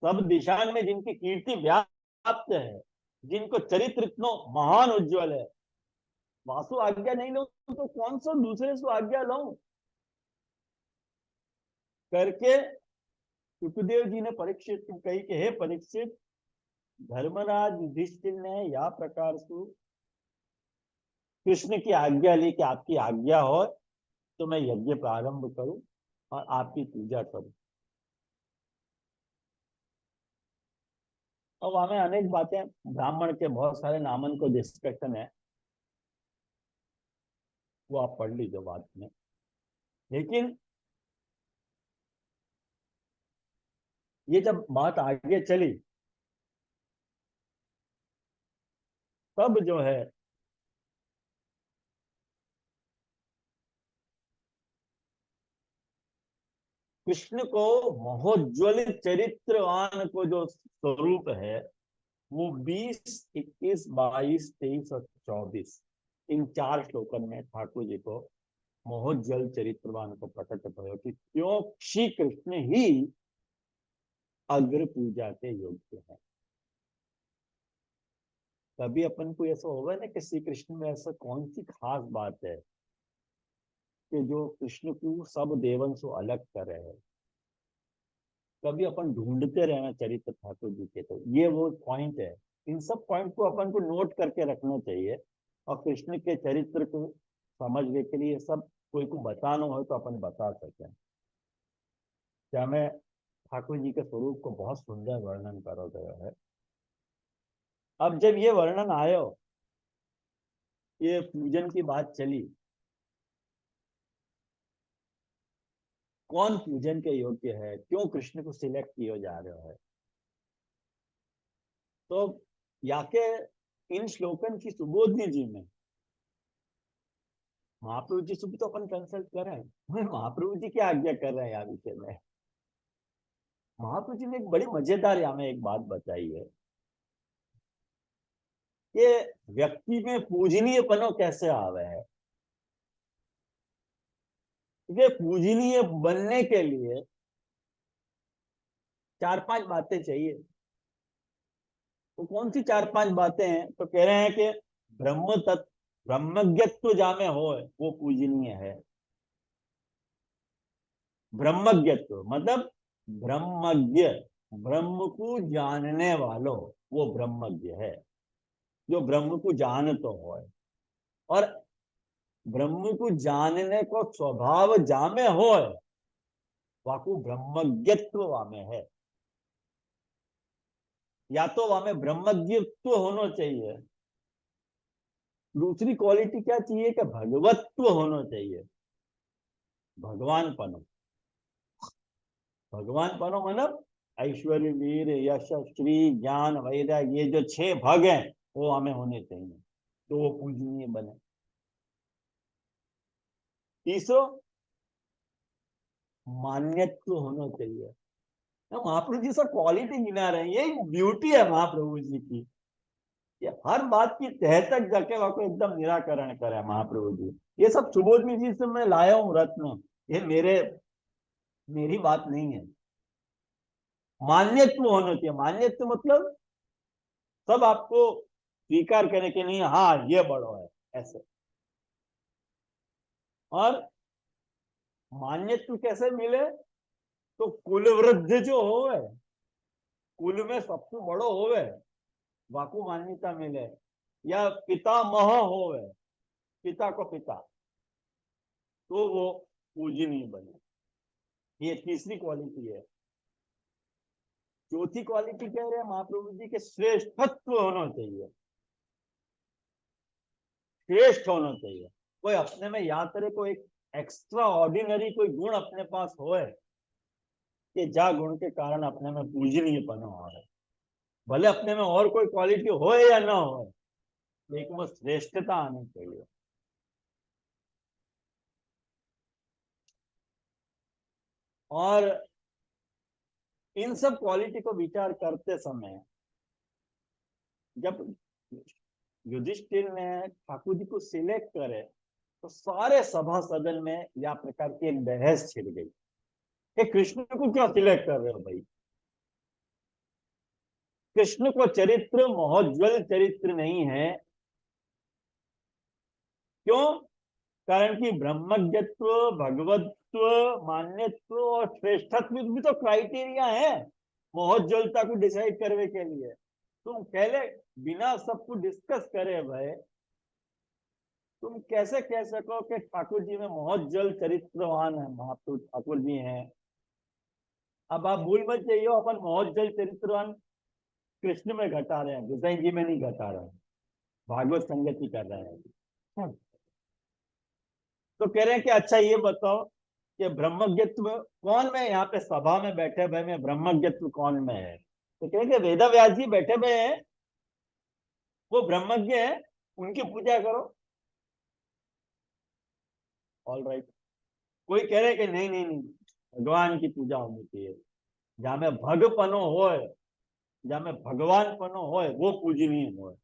सब दिशान में जिनकी कीर्ति व्याप्त है, जिनको चरित्र इतना महान उज्जवल है, वासु आज्ञा नहीं लो तो कौन सा दूसरे से आज्ञा लो करके सुखदेव जी ने परीक्षित को कही कि हे परीक्षित, धर्मराज युधिष्ठिर ने या प्रकार से कृष्ण की आज्ञा ली कि आपकी आज्ञा हो तो मैं यज्ञ प्रारंभ करूं और आपकी पूजा करूं। अब हमें अनेक बातें ब्राह्मण के बहुत सारे नामन को डिस्कशन है, वो आप पढ़ लीजिए बाद में। लेकिन ये जब बात आगे चली तब जो है कृष्ण को महोज्वलित चरित्रवान को जो स्वरूप है वो 20, 21, 22, 23 और 24 इन 4 श्लोकन में ठाकुर जी को महोज्वल चरित्रवान को प्रकट भयो कि क्यों श्री कृष्ण ही अग्र पूजा के योग्य है। कभी अपन को ऐसा होगा ना कि श्री कृष्ण में ऐसा कौन सी खास बात है कि जो कृष्ण को सब देवन से अलग कर रहे हैं। कभी अपन ढूंढते रहना चरित्र ठाकुर जी के, तो ये वो पॉइंट है। इन सब पॉइंट को अपन को नोट करके रखना चाहिए और कृष्ण के चरित्र को समझने के लिए सब कोई को बताना हो तो अपन बता सकें। क्या मैं ठाकुर जी के स्वरूप को बहुत सुंदर वर्णन करो गया है। अब जब ये वर्णन आयो, ये पूजन की बात चली, कौन पूजन के योग्य है, क्यों कृष्ण को सिलेक्ट किया जा रहा है, तो याके इन श्लोकन की सुबोधनी जी में महाप्रभु जी से भी तो अपन कंसल्ट करें, महाप्रभु जी क्या आज्ञा कर रहे हैं यहाँ विषय में। महाप्रभु जी ने एक बड़ी मजेदार यहाँ में एक बात बताई है कि व्यक्ति में पूजनीयपनो कैसे आवे है। ये पूजनीय बनने के लिए 4-5 बातें चाहिए। तो कौन सी 4-5 बातें हैं, तो कह रहे हैं कि ब्रह्म तत्व ब्रह्मज्ञत्व जामे हो वो पूजनीय है। ब्रह्मज्ञत्व मतलब ब्रह्मज्ञ, ब्रह्म को जानने वालों, वो ब्रह्मज्ञ है जो ब्रह्म को जान तो हो। और ब्रह्म को जानने को स्वभाव जामे हो वाकू ब्रह्मज्ञत्व वामे है। या तो वामे ब्रह्मज्ञत्व होना चाहिए, दूसरी क्वालिटी क्या चाहिए कि भगवत्व होना चाहिए। भगवान पनो, भगवान पनो मतलब ऐश्वर्य, वीर, यश, श्री, ज्ञान, वैराग्य, ये जो 6 भग हैं वो हमें होने चाहिए तो वो पूजनीय बने। तीसरो मान्यत्व होना चाहिए। महाप्रभु जी सब क्वालिटी गिना रहे हैं, यही ब्यूटी है महाप्रभु जी की। ये हर बात की तह तक जाके वहां को एकदम निराकरण करे महाप्रभु जी। ये सब सुबोधनी जी से मैं लाया हूँ रत्न, ये मेरी बात नहीं है। मान्यत्व होना चाहिए। मान्यत्व मतलब सब आपको स्वीकार करे कि नहीं, हाँ ये बड़ो है ऐसे। और मान्यत्व कैसे मिले, तो कुल वृद्ध जो होवे, कुल में सबसे बड़ो होवे वाकू मान्यता मिले, या पितामह होवे, पिता को पिता, तो वो पूजनीय बने। ये तीसरी क्वालिटी है। चौथी क्वालिटी कह रहे हैं महाप्रभु जी के श्रेष्ठत्व होना चाहिए। श्रेष्ठ होना चाहिए, कोई अपने में या तरह कोई एक्स्ट्रा ऑर्डिनरी कोई गुण अपने पास होए कि जा गुण के कारण अपने में पूजनीयपन हो रहा है। भले अपने में और कोई क्वालिटी हो या ना हो, लेकिन वो श्रेष्ठता आनी चाहिए। और इन सब क्वालिटी को विचार करते समय जब युधिष्ठिर ने ठाकुर जी को सिलेक्ट करे तो सारे सभा सदन में या प्रकार की एक बहस छिड़ गई कि कृष्ण को क्यों सिलेक्ट कर रहे हो भाई। कृष्ण को चरित्र महोज्वल चरित्र नहीं है, क्यों? कारण कि ब्रह्मज्ञत्व, भगवत्व, मान्यत्व और श्रेष्ठत्व भी तो क्राइटेरिया है महोज्ज्वलता को डिसाइड करने के लिए। तुम पहले बिना सब कुछ डिस्कस करे भाई तुम कैसे कह सको कि ठाकुर जी में महोज्ज्वल चरित्रवान है, महापुरुष ठाकुर जी हैं। अब आप भूल मत जाइए अपन महोज्ज्वल चरित्रवान कृष्ण में घटा रहे हैं, गोसाई जी में नहीं घटा रहे हैं, भागवत संगति कर रहे हैं। तो कह रहे हैं कि अच्छा ये बताओ कि ब्रह्मज्ञत्व कौन में यहाँ पे सभा में बैठे हुए में ब्रह्मज्ञत्व कौन में है? तो कह रहे कि वेद व्यास जी बैठे हुए हैं, वो ब्रह्मज्ञ है, उनकी पूजा करो। All right. कोई कह रहे कि नहीं नहीं नहीं, भगवान की पूजा होनी चाहिए, जहां में भगपनो होए, जहां में भगवान पनो होए वो पूजनीय होए,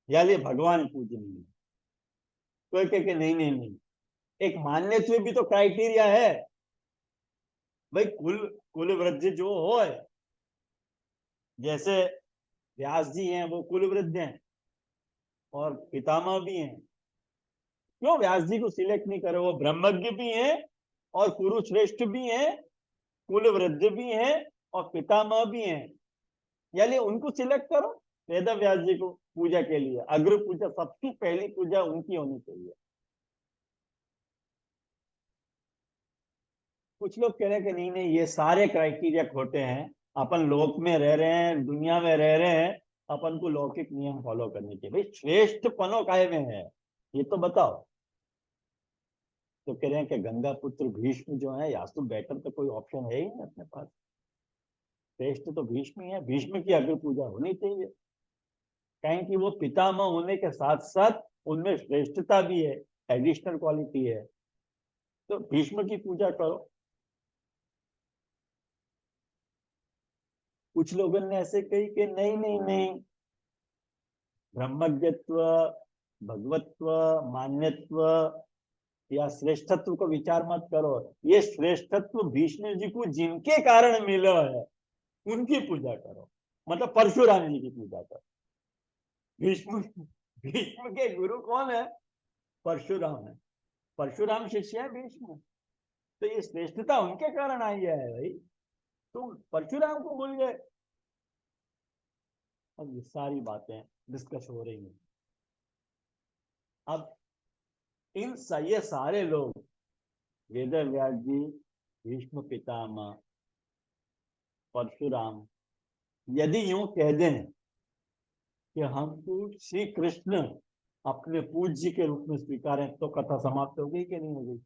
या लिए भगवान पूजनीय। कोई कह के नहीं नहीं नहीं, एक मान्यत्व भी तो क्राइटेरिया है भाई। कुल कुल वृद्ध जो होए, जैसे व्यास जी हैं वो कुल वृद्ध हैं और पितामह भी हैं। क्यों व्यास जी को सिलेक्ट नहीं करे? वो ब्रह्मज्ञ भी हैं और कुरुश्रेष्ठ भी हैं, कुल वृद्ध भी हैं और पितामह भी हैं, यानी उनको सिलेक्ट करो वेद व्यास जी को पूजा के लिए। अग्र पूजा, सबसे पहली पूजा उनकी होनी चाहिए। कुछ लोग कह रहे हैं कि नहीं नहीं, ये सारे क्राइटेरिया खोटे हैं, अपन लोक में रह रहे हैं, दुनिया में रह रहे हैं, अपन को लौकिक नियम फॉलो करने चाहिए। भाई श्रेष्ठ पनो काय में है ये तो बताओ। तो कह रहे हैं कि गंगा पुत्र भीष्म जो है, या तो बेटर तो कोई ऑप्शन है ही नहीं अपने पास, श्रेष्ठ तो भीष्म ही है, भीष्म की अग्र पूजा होनी चाहिए। कहें कि वो पितामह होने के साथ साथ उनमें श्रेष्ठता भी है, एडिशनल क्वालिटी है, तो भीष्म की पूजा करो। कुछ लोगों ने ऐसे कही कि नहीं नहीं नहीं, ब्रह्मज्ञत्व, भगवत्व, मान्यत्व या श्रेष्ठत्व को विचार मत करो, ये श्रेष्ठत्व भीष्म जी को जिनके कारण मिला है उनकी पूजा करो, मतलब परशुराम जी की पूजा करो। भीष्म भीष्म के गुरु कौन है? परशुराम है, परशुराम शिष्य है भीष्म। तो ये श्रेष्ठता उनके कारण आई है भाई, तुम परशुराम को भूल गए। अब ये सारी बातें डिस्कस हो रही हैं। अब ये सारे लोग, वेद व्यास जी, भीष्म पितामह, परशुराम, यदि यूं कह दें कि हमको श्री कृष्ण अपने पूज्य के रूप में स्वीकारें, तो कथा समाप्त हो गई कि नहीं हो गई?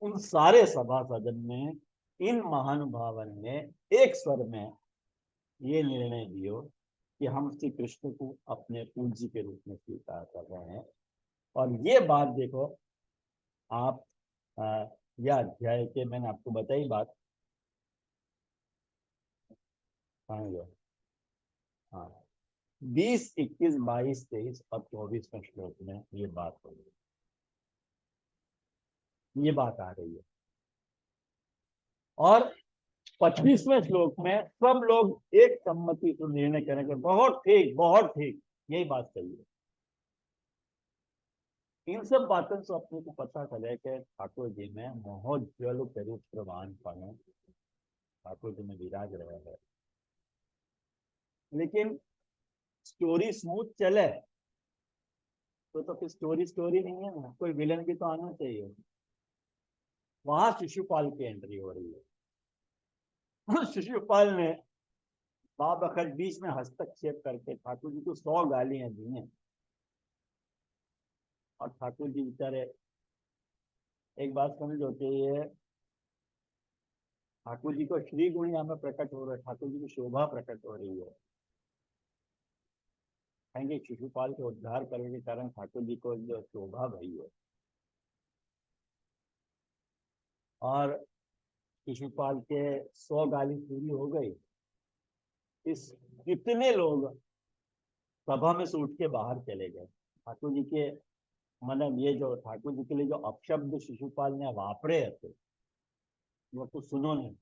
उन सारे सभा सदन में इन महानुभावन ने एक स्वर में ये निर्णय दियो कि हम श्री कृष्ण को अपने पूज्य के रूप में स्वीकार कर रहे हैं। और ये बात देखो आप, यह अध्याय के मैंने आपको बताई बात, हाँ 20, 21, 22, 23 और 24वें श्लोक में ये बात हो रही है, ये बात आ रही है। और 25वें श्लोक में सब लोग एक सम्मति से निर्णय करेंगे, बहुत ठीक बहुत ठीक, यही बात सही है। इन सब बातों से अपने को पता चले कि ठाकुर जी में महोज्वल चरित्रवान पन ठाकुर जी में विराज रहे हैं। लेकिन स्टोरी स्मूथ चले तो फिर स्टोरी स्टोरी नहीं है ना, कोई विलन भी तो आना चाहिए। वहां शिशुपाल की एंट्री हो रही है। शिशुपाल ने बाबखत बीच में हस्तक्षेप करके ठाकुर जी को 100 गालियां दी हैं। और ठाकुर जी बेचारे, एक बात समझ होती है, ठाकुर जी को श्री गुण यहाँ में प्रकट हो रहा है, ठाकुर जी की शोभा प्रकट हो रही है। कहेंगे शिशुपाल के उद्धार करने के कारण ठाकुर जी को जो शोभा भई है। और शिशुपाल के 100 गाली पूरी हो गई, इस कितने लोग सभा में से उठ के बाहर चले गए। ठाकुर जी के, मतलब ये जो ठाकुर जी के लिए जो अपशब्द शिशुपाल ने वापरे थे वो तो सुनो नहीं।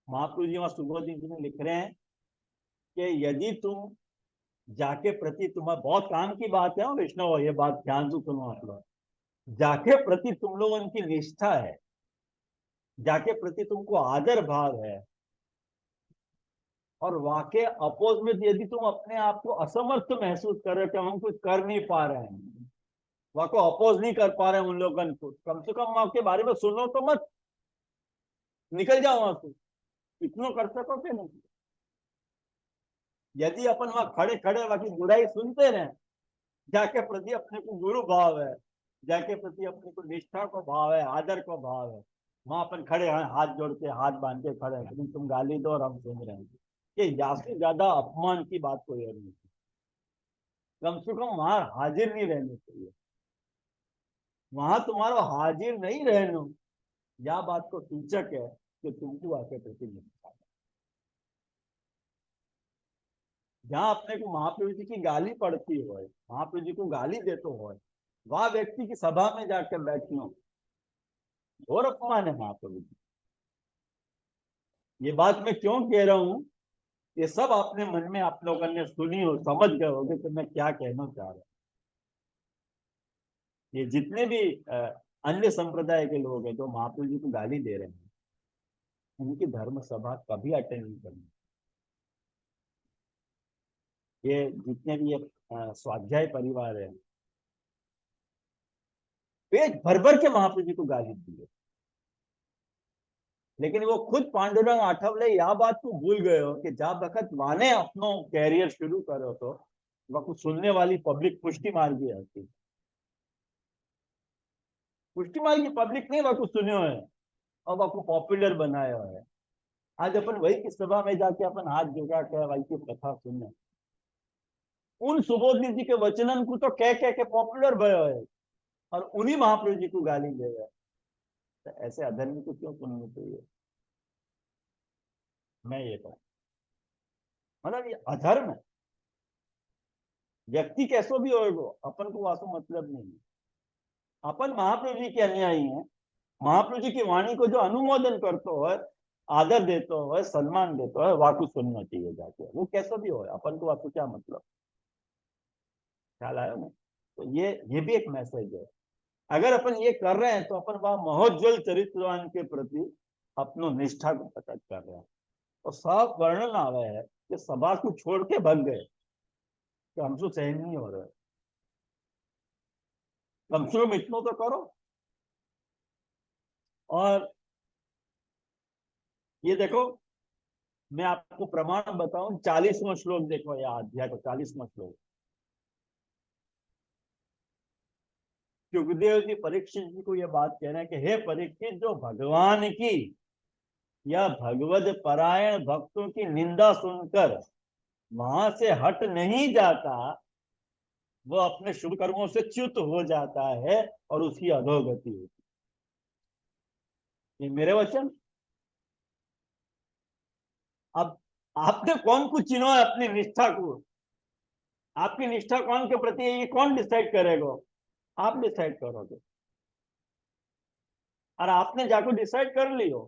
महाप्रभु जी वहां सुबोध जी में लिख रहे हैं कि यदि तुम जाके प्रति तुम्हारा बहुत काम की बात है, और वैष्णव ये बात ध्यान से सुनो आप लोग। जाके प्रति तुम लोगों की निष्ठा है, जाके प्रति तुमको आदर भाव है, और वाकई अपोज में यदि तुम अपने आप को असमर्थ महसूस कर रहे हो कि हम कुछ कर नहीं पा रहे हैं, वहां को अपोज नहीं कर पा रहे हैं उन लोगों को, कम से कम वहां के बारे में सुनो तो मत, निकल जाओ वहां से। इतना कर सको कि नहीं? यदि अपन वहां खड़े खड़े वहां की बुराई सुनते रहे, जाके प्रति अपने को गुरु भाव है, जाके प्रति अपने को निष्ठा को भाव है, आदर को भाव है, वहां अपन खड़े हैं हाथ जोड़ के हाथ बांध के खड़े हैं, लेकिन तुम गाली दो और हम सुन रहे हैं, ये ज्यादा ज्यादा अपमान की बात कोई और नहीं। कम से कम वहां हाजिर नहीं रहने चाहिए, वहां तुम्हारा हाजिर नहीं रहना, यह बात को सूचक है कि तुमको आके प्रति निष्ठा है। जहां अपने को महाप्रभु जी की गाली पड़ती हो, महाप्रभु जी को गाली देते हो, वह व्यक्ति की सभा में जाकर बैठना और अपमान है महाप्रभु जी। ये बात मैं क्यों कह रहा हूं, ये सब अपने मन में आप लोगों ने सुनी हो, समझ गए होगे कि मैं क्या कहना चाह रहा हूं। ये जितने भी अन्य संप्रदाय के लोग हैं जो महाप्रभु जी को गाली दे रहे हैं, उनकी धर्म सभा कभी अटेंड नहीं करनी। ये जितने भी ये स्वाध्याय परिवार है, पेट भर भर के महाप्रभु जी को गाली दी है, लेकिन वो खुद पांडुरंग आठवले यह बात को भूल गए हो कि जब वक्त माने अपनो कैरियर शुरू करो तो वह कुछ सुनने वाली पब्लिक पुष्टि मार की आती, पुष्टि मार की पब्लिक नहीं वह कुछ सुने हुए है और वह को पॉपुलर बनाया है। आज अपन वही की सभा में जाके अपन हाथ जोड़ा के वही की कथा सुने, उन सुबोधनी जी के वचनन को तो कह के पॉपुलर भयो है, और उन्हीं महाप्रभु जी को गाली दे रहे, तो ऐसे अधर्मी को क्यों सुनना चाहिए? मैं ये कहूँ, मतलब ये अधर्म है। व्यक्ति कैसो भी होएगो, अपन को वासो मतलब नहीं है। अपन महाप्रभु जी के अनुयायी हैं, महाप्रभु जी की वाणी को जो अनुमोदन करते हो, आदर देते हो, सम्मान देते हो, वाकु सुनना चाहिए जाके, वो कैसा भी हो, अपन को वाकु क्या मतलब। ख्याल आया ना? तो ये भी एक मैसेज है। अगर अपन ये कर रहे हैं तो अपन वहां महोज्वल चरित्रवान के प्रति अपनो निष्ठा को प्रकट कर रहे हैं। और साफ वर्णन आ रहा है कि सभा को छोड़ के भग गए कि हमसे सहन नहीं हो रहा है, कम से कम इतना तो करो। और ये देखो, मैं आपको प्रमाण बताऊं, 40वां श्लोक देखो, यह अध्याय को 40वां श्लोक। सुखदेव जी परीक्षित जी को यह बात कह रहे हैं कि हे परीक्षित, जो भगवान की या भगवद परायण भक्तों की निंदा सुनकर वहां से हट नहीं जाता, वो अपने शुभ कर्मों से च्युत हो जाता है और उसकी अधोगति होती है। ये मेरे वचन। अब आपने कौन को चिन्हो है अपनी निष्ठा को, आपकी निष्ठा कौन के प्रति है, ये कौन डिसाइड करेगा? आप डिसाइड करोगे। और आपने जाकर डिसाइड कर लियो,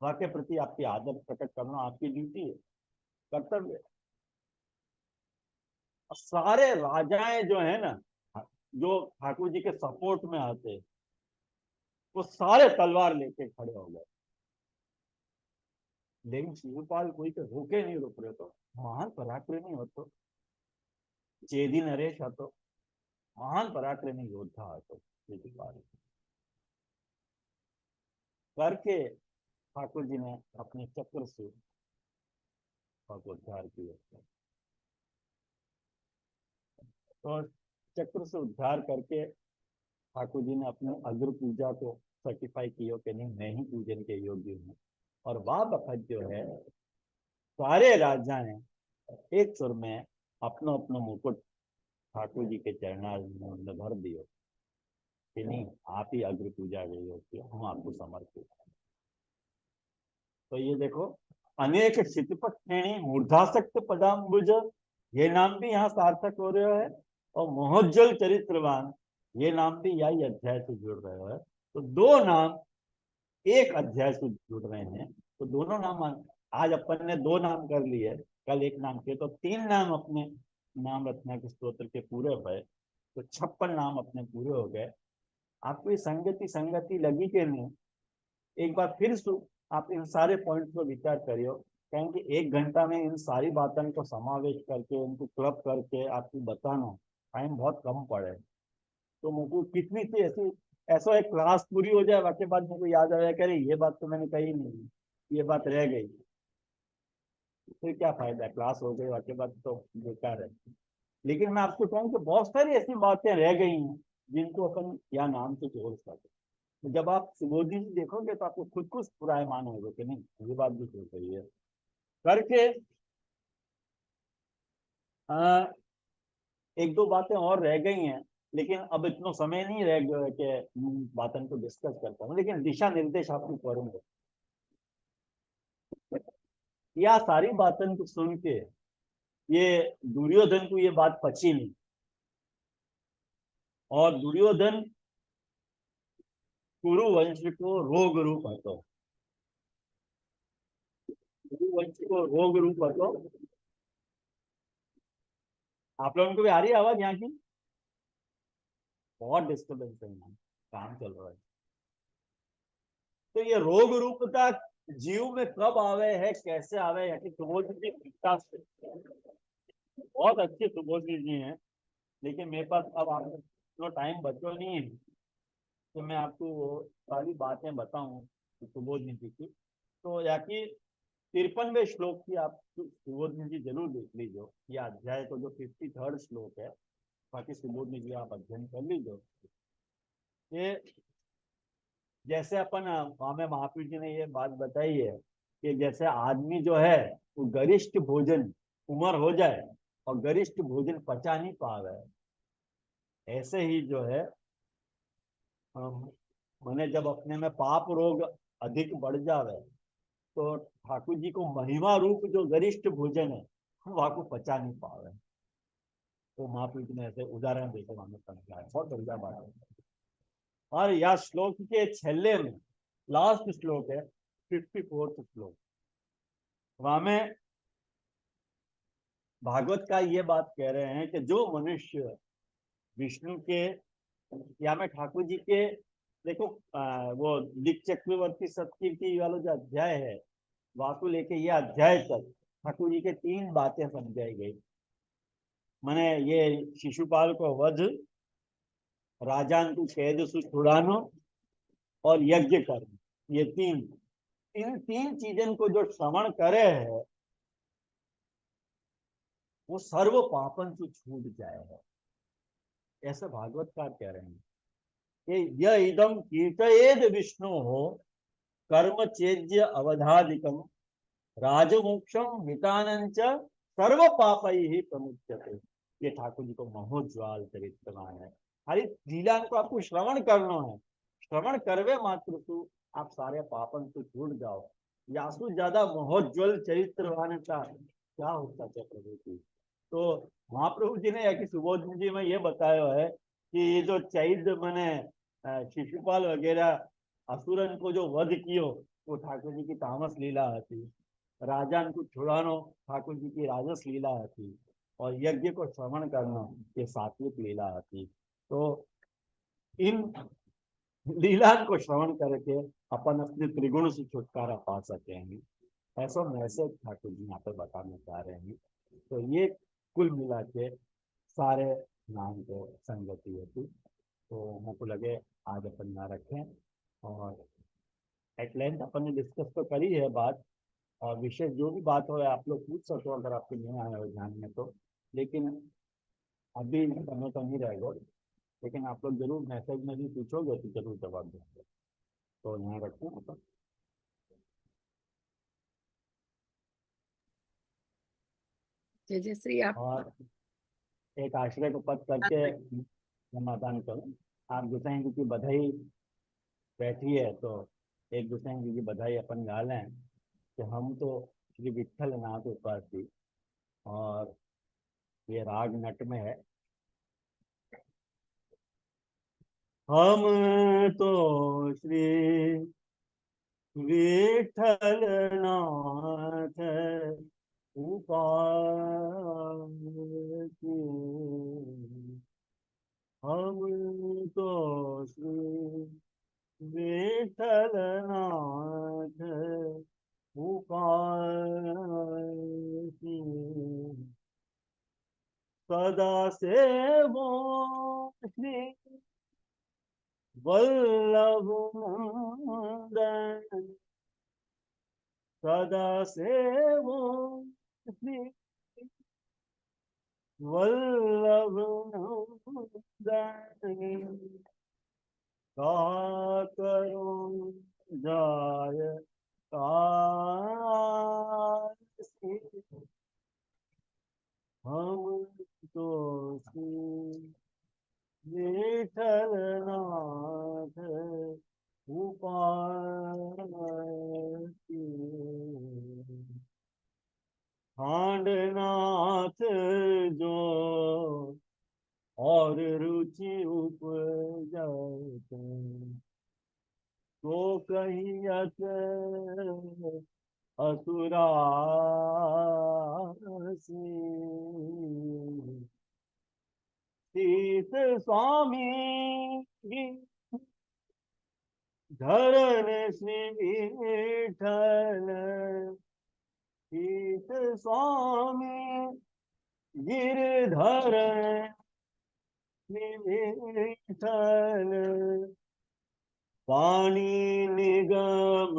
वहां के प्रति आपकी आदर प्रकट करना आपकी ड्यूटी है, कर्तव्य है। सारे राजाएं जो है ना, जो ठाकुर जी के सपोर्ट में आते, वो सारे तलवार लेके खड़े हो गए, लेकिन शिवपाल कोई के रोके नहीं, रोक रहे तो महान पराक्रमी हो तो, चेदी नरेश હતો, महान पराक्रमी योद्धा હતો शिवपाल। करके ठाकुर जी ने अपने चक्र से उद्धार किया। तो चक्र से उद्धार करके ठाकुर जी ने अपने अग्र पूजा को सर्टिफाई किया कि नहीं, मैं ही पूजन के योग्य हूँ। और वह वक्त जो है, सारे राजाएं एक सुर में अपना अपना मुकुट ठाकुर जी के चरणार में भर दियो कि नहीं, आप ही अग्र पूजा के योग्य, हम आपको समर्पित। तो ये देखो, अनेक क्षितिपथ श्रेणी मूर्धासक्त पदाम्बुज, ये नाम भी यहाँ सार्थक हो रहे है, और मोहज्जल चरित्रवान ये नाम भी यही अध्याय से जुड़ रहे हैं। तो दो नाम एक अध्याय से जुड़ रहे हैं, तो दोनों नाम आज अपन ने दो नाम कर लिए, कल एक नाम किए, तो तीन नाम अपने नाम रत्ना के स्तोत्र के पूरे भय, तो 56 नाम अपने पूरे हो गए। आपको ये संगति संगति लगी कि नहीं? एक बार फिर आप इन सारे पॉइंट्स पर विचार करियो, कहें कि 1 घंटा में इन सारी बातों को समावेश करके उनको क्लब करके आपको बताना टाइम बहुत कम पड़े। तो मुझको कितनी सी ऐसी ऐसा एक क्लास पूरी हो जाए, उसके बाद मुझको याद आया कि अरे ये बात तो मैंने कही नहीं, ये बात रह गई, फिर क्या फायदा, क्लास हो गई उसके बाद तो बेकार है। लेकिन मैं आपको कहूँ कि बहुत सारी ऐसी बातें रह गई हैं जिनको अपन या नाम से जोड़ सकते। तो जब आप सुबोधि जी देखोगे तो आपको खुद को पुरायमान होगा कि नहीं, ये बात भी सही सही है करके। आ, एक दो बातें और रह गई हैं, लेकिन अब इतना समय नहीं रह गया कि बातों को डिस्कस करता हूँ, लेकिन दिशा निर्देश आपको करूंगा। या सारी बातों को सुन के ये दुर्योधन को ये बात पची नहीं, और दुर्योधन कुरुवंश को रोग रूप હતો। कुरुवंश को रोग रूप હતો। आप लोगों को भी आ रही है आवाज यहाँ की? बहुत डिस्टर्बेंस है, यहाँ काम चल रहा है। तो ये रोग रूपता जीव में कब आवे है, कैसे आवे है, सुबोध जी से बहुत अच्छे सुबोध जी हैं, लेकिन मेरे पास अब आपको टाइम बचो नहीं है तो मैं आपको वो सारी बातें बताऊं सुबोध जी की। तो या कि 53वें श्लोक की आप सुबोध जी जरूर देख लीजिए, ये अध्याय तो जो 53rd श्लोक है, बाकी सुबोध जी आप अध्ययन कर लीजिए। ये जैसे अपन हमें महावीर जी ने ये बात बताई है कि जैसे आदमी जो है वो गरिष्ठ भोजन उम्र हो जाए और गरिष्ठ भोजन पचा नहीं पावे, ऐसे ही जो है मैंने जब अपने में पाप रोग अधिक बढ़ जावे तो ठाकुर जी को महिमा रूप जो गरिष्ठ भोजन है वहां को पचा नहीं पावे। तो महावीर जी ने ऐसे उदाहरण देकर हमें समझाया, बहुत बढ़िया बात है। और यह श्लोक के छेले में लास्ट श्लोक है 54th श्लोक, वहां में भागवत का ये बात कह रहे हैं कि जो मनुष्य विष्णु के या में ठाकुर जी के, देखो वो दिक चक्रवर्ती सतकीर्ति वाला जो अध्याय है वहां को लेके ये अध्याय तक ठाकुर जी के 3 बातें समझाई गई। मैंने ये शिशुपाल को वध, राजान को कैद से छुड़ानो और यज्ञ करना, ये इन 3 चीजों को जो श्रवण करे है वो सर्व पापन से छूट जाए है, ऐसे भागवतकार कह रहे हैं कि यह इदम कीर्तयेद विष्णु हो कर्म चेज्य अवधादिकम राजमोक्षम वितानंच सर्व पाप ही प्रमुच्यते। ये ठाकुर जी को महोज्वाल चरित्रवान है। हरी लीला को आपको श्रवण करना है, श्रवण करवे मात्र तू आप सारे पापन से छूट जाओ। यासु ज्यादा महोज्वल चरित्रवान का क्या हो सकता है प्रभु की। तो महाप्रभु जी ने या कि सुबोध जी में ये बताया है कि ये जो चैद्य मैंने शिशुपाल वगैरह असुरन को जो वध कियो वो ठाकुर जी की तामस लीला थी, राजा को छुड़ानो ठाकुर जी की राजस लीला थी, और यज्ञ को श्रवण करना ये सात्विक लीला थी। तो इन लीला को श्रवण करके अपन अपने त्रिगुण से छुटकारा पा सकेंगे, ऐसा मैसेज ठाकुर जी यहाँ पर बताना चाह रहे हैं। तो ये कुल मिला के सारे नाम को संगति होती। तो हमको लगे आज अपन ना रखें, और एट लेंथ अपन ने डिस्कस तो करी है बात, और विशेष जो भी बात हो आप लोग पूछ सको अगर आपको नहीं आया हो ध्यान में तो। लेकिन अभी समय तो नहीं रहेगा, लेकिन आप लोग जरूर मैसेज में भी पूछोगे तो जरूर जवाब देंगे। तो यहाँ रखते हैं अपन। जय जय श्री आप। और एक आश्रय को पद करके समाधान करूं। आप गुसाई जी की बधाई बैठी है तो एक गुसाई जी की बधाई अपन गा लें कि हम तो श्री विठल नाथ उपासी, और ये राग नट में है। हम तो श्री विठल नाथ उपासी, सदा सेवो श्री वल्लभ नंदन, सदा सेवो श्री वल्लभ नंदन, का करो जाय काशी, हम तो विठल नाथ उपासी, खांडनाथ जो और रुचि उपजते, तो कहियत असुरासी, शीत स्वामी धरन श्री विठल, शीत स्वामी गिरधर श्री विठल, वाणी निगम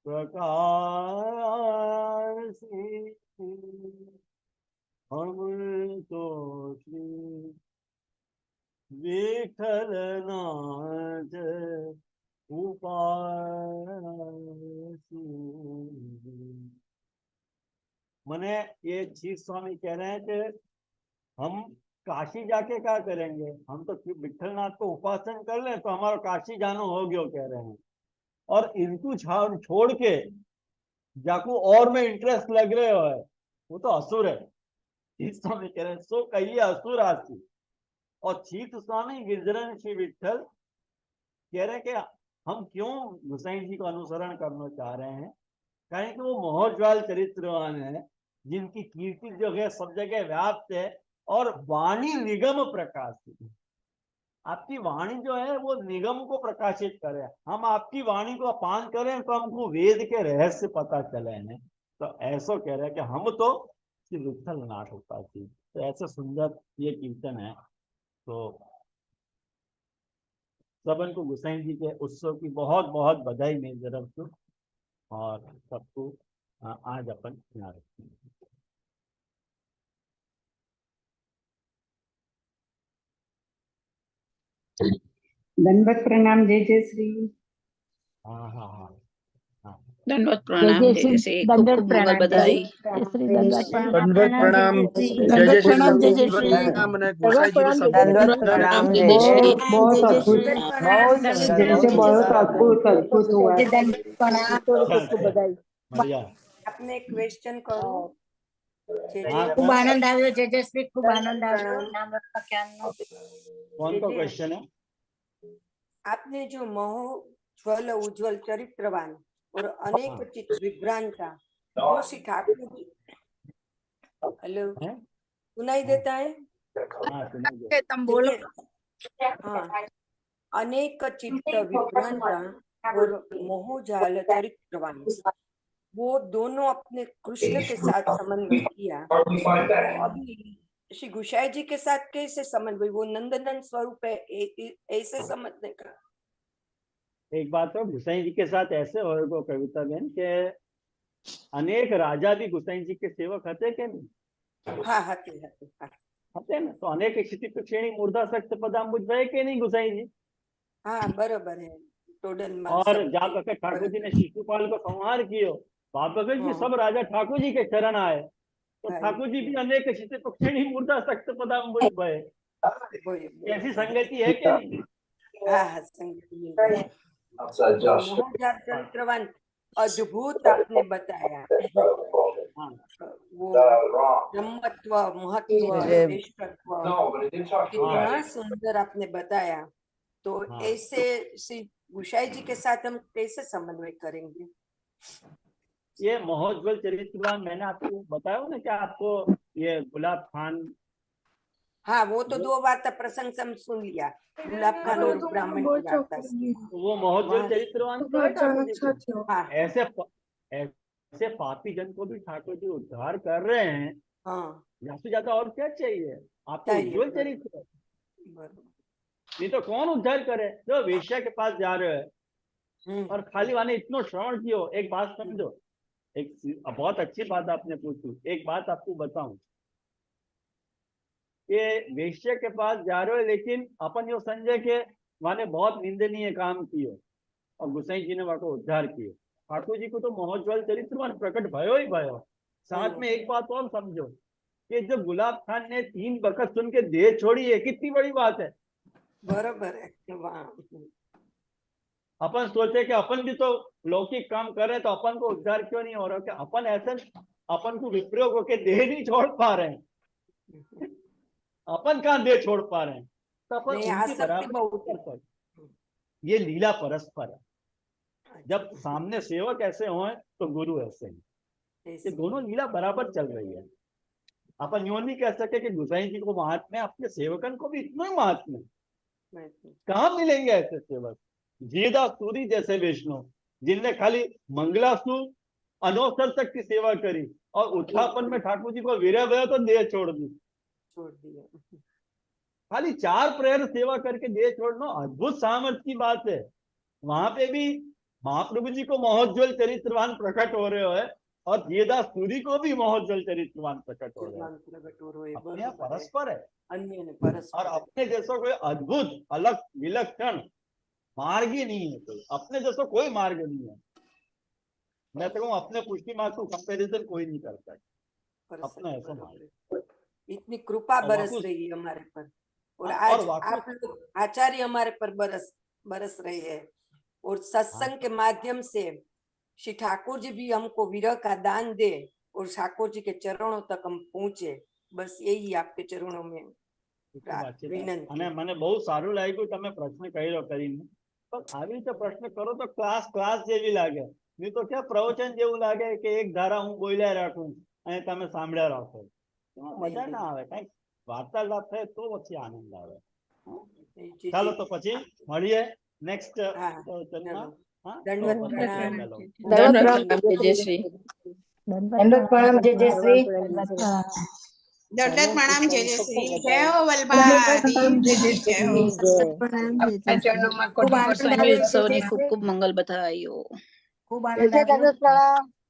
प्रकाशी, हम तो श्री विठल नाथ उपासी। मने ये चीज स्वामी कह रहे हैं कि हम काशी जाके क्या करेंगे, हम तो विठलनाथ को उपासन कर लें तो हमारा काशी जानो हो गयो कह रहे हैं, और इनको छोड़ के जाको और में इंटरेस्ट लग रहे हो है, वो तो असुर है। चीत स्वामी कह रहे हैं सो कहिए असुर आसी। और चीत स्वामी गिरधरन श्री विठल कह रहे हैं कि हम क्यों गोसाई जी को अनुसरण करना चाह रहे हैं, कारण कि वो मोहज्वाल चरित्रवान है, जिनकी कीर्ति जो है सब जगह व्याप्त है, और वाणी निगम प्रकाशित है। आपकी वाणी जो है वो निगम को प्रकाशित करे। हम आपकी वाणी को अपान करें तो हमको वेद के रहस्य पता चले हैं। तो ऐसा कह रहे हैं कि हम तो श्री विठल नाथ उपासी। तो ऐसे सुंदर ये कीर्तन है। तो सबन को गोसाई जी के उत्सव की बहुत बहुत बधाई मेरी तरफ से, और सबको आज अपन यहाँ रखेंगे। दंडवत प्रणाम। जय जय श्री। हाँ हाँ हाँ हाँ। दंडवत जय प्रणाम। जय जय श्री। जय श्री। खूब दंडवत खूब प्रणाम। मंगल बधाई। जय श्री। दंडवत प्रणाम। दंडवत प्रणाम। जय श्री। जय जय श्री। प्रणाम। जय जय दंडवत श्री। प्रणाम અને ગોસાઈજી નું दंडवत संपूर्ण प्रणाम। जय जय जय जय श्री। श्री। बहुत अद्भुत, बहुत सुंदर, जैसे बहुत बहुत सुंदर। अद्भुत अद्भुत हुआ। अच्छा, बढ़िया। आपने क्वेश्चन करो। जय हाँ, जय खूब आनंद आयो। जय जय श्री। खूब आनंद आयो। प्रणाम। नाम रखा क्या नो। कौन का जी। क्वेश्चन है? आपने जो मोह उज्ज्वल चरित्रवान और अनेक चित विभ्रांता वो श्री ठाकुर जी। हेलो, हैं? सुनाई देता है? हाँ, सुनाई दे। तुम बोलो। हाँ, अनेक चित्त विभ्रांता और मोहजाल चरित्रवान, वो दोनों अपने कृष्ण के साथ समन्वय किया। तो अभी श्री गुसाई जी के साथ कैसे समन्वय, वो नंदनंदन स्वरूप है, ऐसे समझने का। एक बात तो गोसाई जी के साथ ऐसे होएगो कविता बेन के अनेक राजा भी गोसाई जी के सेवक हते के नहीं हाँ, हते हते हाँ। हते ना, तो अनेक स्थिति तो श्रेणी मूर्धा सक्त पदाम्बुज भय के नहीं गोसाई जी। हाँ, बरोबर है। टोडल और जा करके ठाकुर जी ने शिशुपाल को संहार कियो, बाबा जी सब राजा ठाकुर जी के शरण आए, तो ठाकुर जी भी अनेक स्थिति तो श्रेणी मूर्धा सक्त पदाम्बुज भय। ऐसी संगति है कि नहीं? हाँ हाँ, संगति। मोहनजाल चरित्रवान अद्भुत आपने बताया। हाँ वो ब्रह्मत्व, महत्व, श्रेष्ठत्व कितना सुंदर आपने बताया। तो हाँ। ऐसे श्री गुसाई जी के साथ हम कैसे समन्वय करेंगे? ये मोहज्वल चरित्रवान मैंने आपको बताया ना कि आपको ये गुलाब खान। हाँ, वो तो 2 वार्ता प्रसंग से हम सुन लिया, गुलाब खान और ब्राह्मण की वार्ता से। वो मोहज्वल चरित्रवान तो है ठाकुर जी को। हाँ, ऐसे पापी जन को भी ठाकुर जी उद्धार कर रहे हैं, हाँ ज्यादा से ज्यादा और क्या चाहिए आपको? चाहिए, उज्ज्वल बरोबर. चरित्र है। बरोबर. नहीं तो कौन उद्धार करे? जो वेश्या के पास जा रहे हो हम्म. और खाली वाने इतना श्रवण कियो। एक बात समझो, एक बहुत अच्छी बात आपने पूछी। एक बात आपको बताऊं कि वेश्या के पास जा रहे हो, लेकिन अपन यो संजय के माने बहुत निंदनीय काम कियो और गुसाई जी ने वहां को उद्धार कियो। ठाकुर जी को तो मोहज्वल चरित्र प्रकट भयो ही भयो। साथ में एक बात और समझो कि जब गुलाब खान ने 3 बखत सुन के देह छोड़ी है, कितनी बड़ी बात है। बरोबर है. वाह. अपन सोचे कि अपन भी तो लौकिक काम कर रहे हैं, तो अपन को उद्धार क्यों नहीं हो रहा? कि अपन ऐसे अपन को विप्रयोग होके देह नहीं छोड़ पा रहे हैं। अपन कहाँ देह छोड़ पा रहे हैं? तो अपन नहीं, उनकी आसक्ति बराबरी बहुत कर है. सकते। ये लीला परस्पर है। जब अच्छा, सामने सेवक ऐसे हों तो गुरु ऐसे हैं। ये ऐसे. दोनों लीला बराबर चल रही है। अपन यूं नहीं कह सके कि गुसाई जी को महात्मा है, अपने सेवकन को भी इतना ही महात्मा है। मैं- कहाँ मिलेंगे ऐसे सेवक? जीदा सूरी जैसे वैष्णव जिनने खाली मंगलासूर अनोसर तक की सेवा करी और उत्थापन में ठाकुर जी को विरह गया तो देह छोड़ दी। छोड़ दिया. खाली 4 प्रहर सेवा करके देह छोड़ना अद्भुत सामर्थ्य की बात है। वहां पे भी महाप्रभु जी को मोहज्वल चरित्रवान प्रकट हो रहे हो और जीदास सूरी को भी मोहज्वल चरित्रवान प्रकट हो रहे हो। निर्माण प्रगट हो रहे. अपने यहाँ बरोबर है. परस्पर है। अन्य ने और परस्पर है. अपने जैसा कोई अद्भुत अलग विलक्षण मार्ग ही नहीं है। कोई अपने जैसा कोई मार्ग नहीं है। मैं तो कहूँ अपने पुष्टि मार्ग को कंपैरिजन कोई नहीं करता है। परस्पर अपना है, ऐसा बरोबर मार्ग है. इतनी कृपा और बरस वाकुस रही है हमारे पर. और हाँ, आज और वाकुस आप लोग आचार्य हमारे पर बरस रहे हैं. और हाँ, सत्संग के माध्यम से श्री ठाकुर जी भी हमको विरह का दान दे और ठाकुर जी के चरणों तक हम पहुंचे. बस यही आपके चरणों में विनंती. મને બહુ સારું લાગ્યું તમે પ્રશ્ન કર્યો કરીને. પણ આવી રીતે પ્રશ્ન કરો તો ક્લાસ જેવી લાગે. નહીં તો ક્યાં પ્રવચન જેવું લાગે કે એક ધારા હું બોલ્યા રાખું અને તમે સાંભળ્યા રાખો. એમાં મજા ના આવે. કઈક વાર્તાલાપ થાય તો પછી આનંદ આવે. जी, ચાલો जी. તો પછી મળીએ નેક્स्ट हाँ, પ્રવચનમાં. हाँ दंडवत तो प्रणाम. चलो दंडवत प्रणाम जय श्री दंडवत प्रणाम जय श्री दंडवत प्रणाम जय श्री. जय हो वल्लभाधीश. जय हो. આપના ચરણોમાં ખૂબ કોટી આનંદ ગોસ્વામી આવે છે, ઉત્સવની જય ખૂબ શ્રી. ખૂબ મંગલ બધાઈઓ. ખૂબ આનંદ આવ્યો.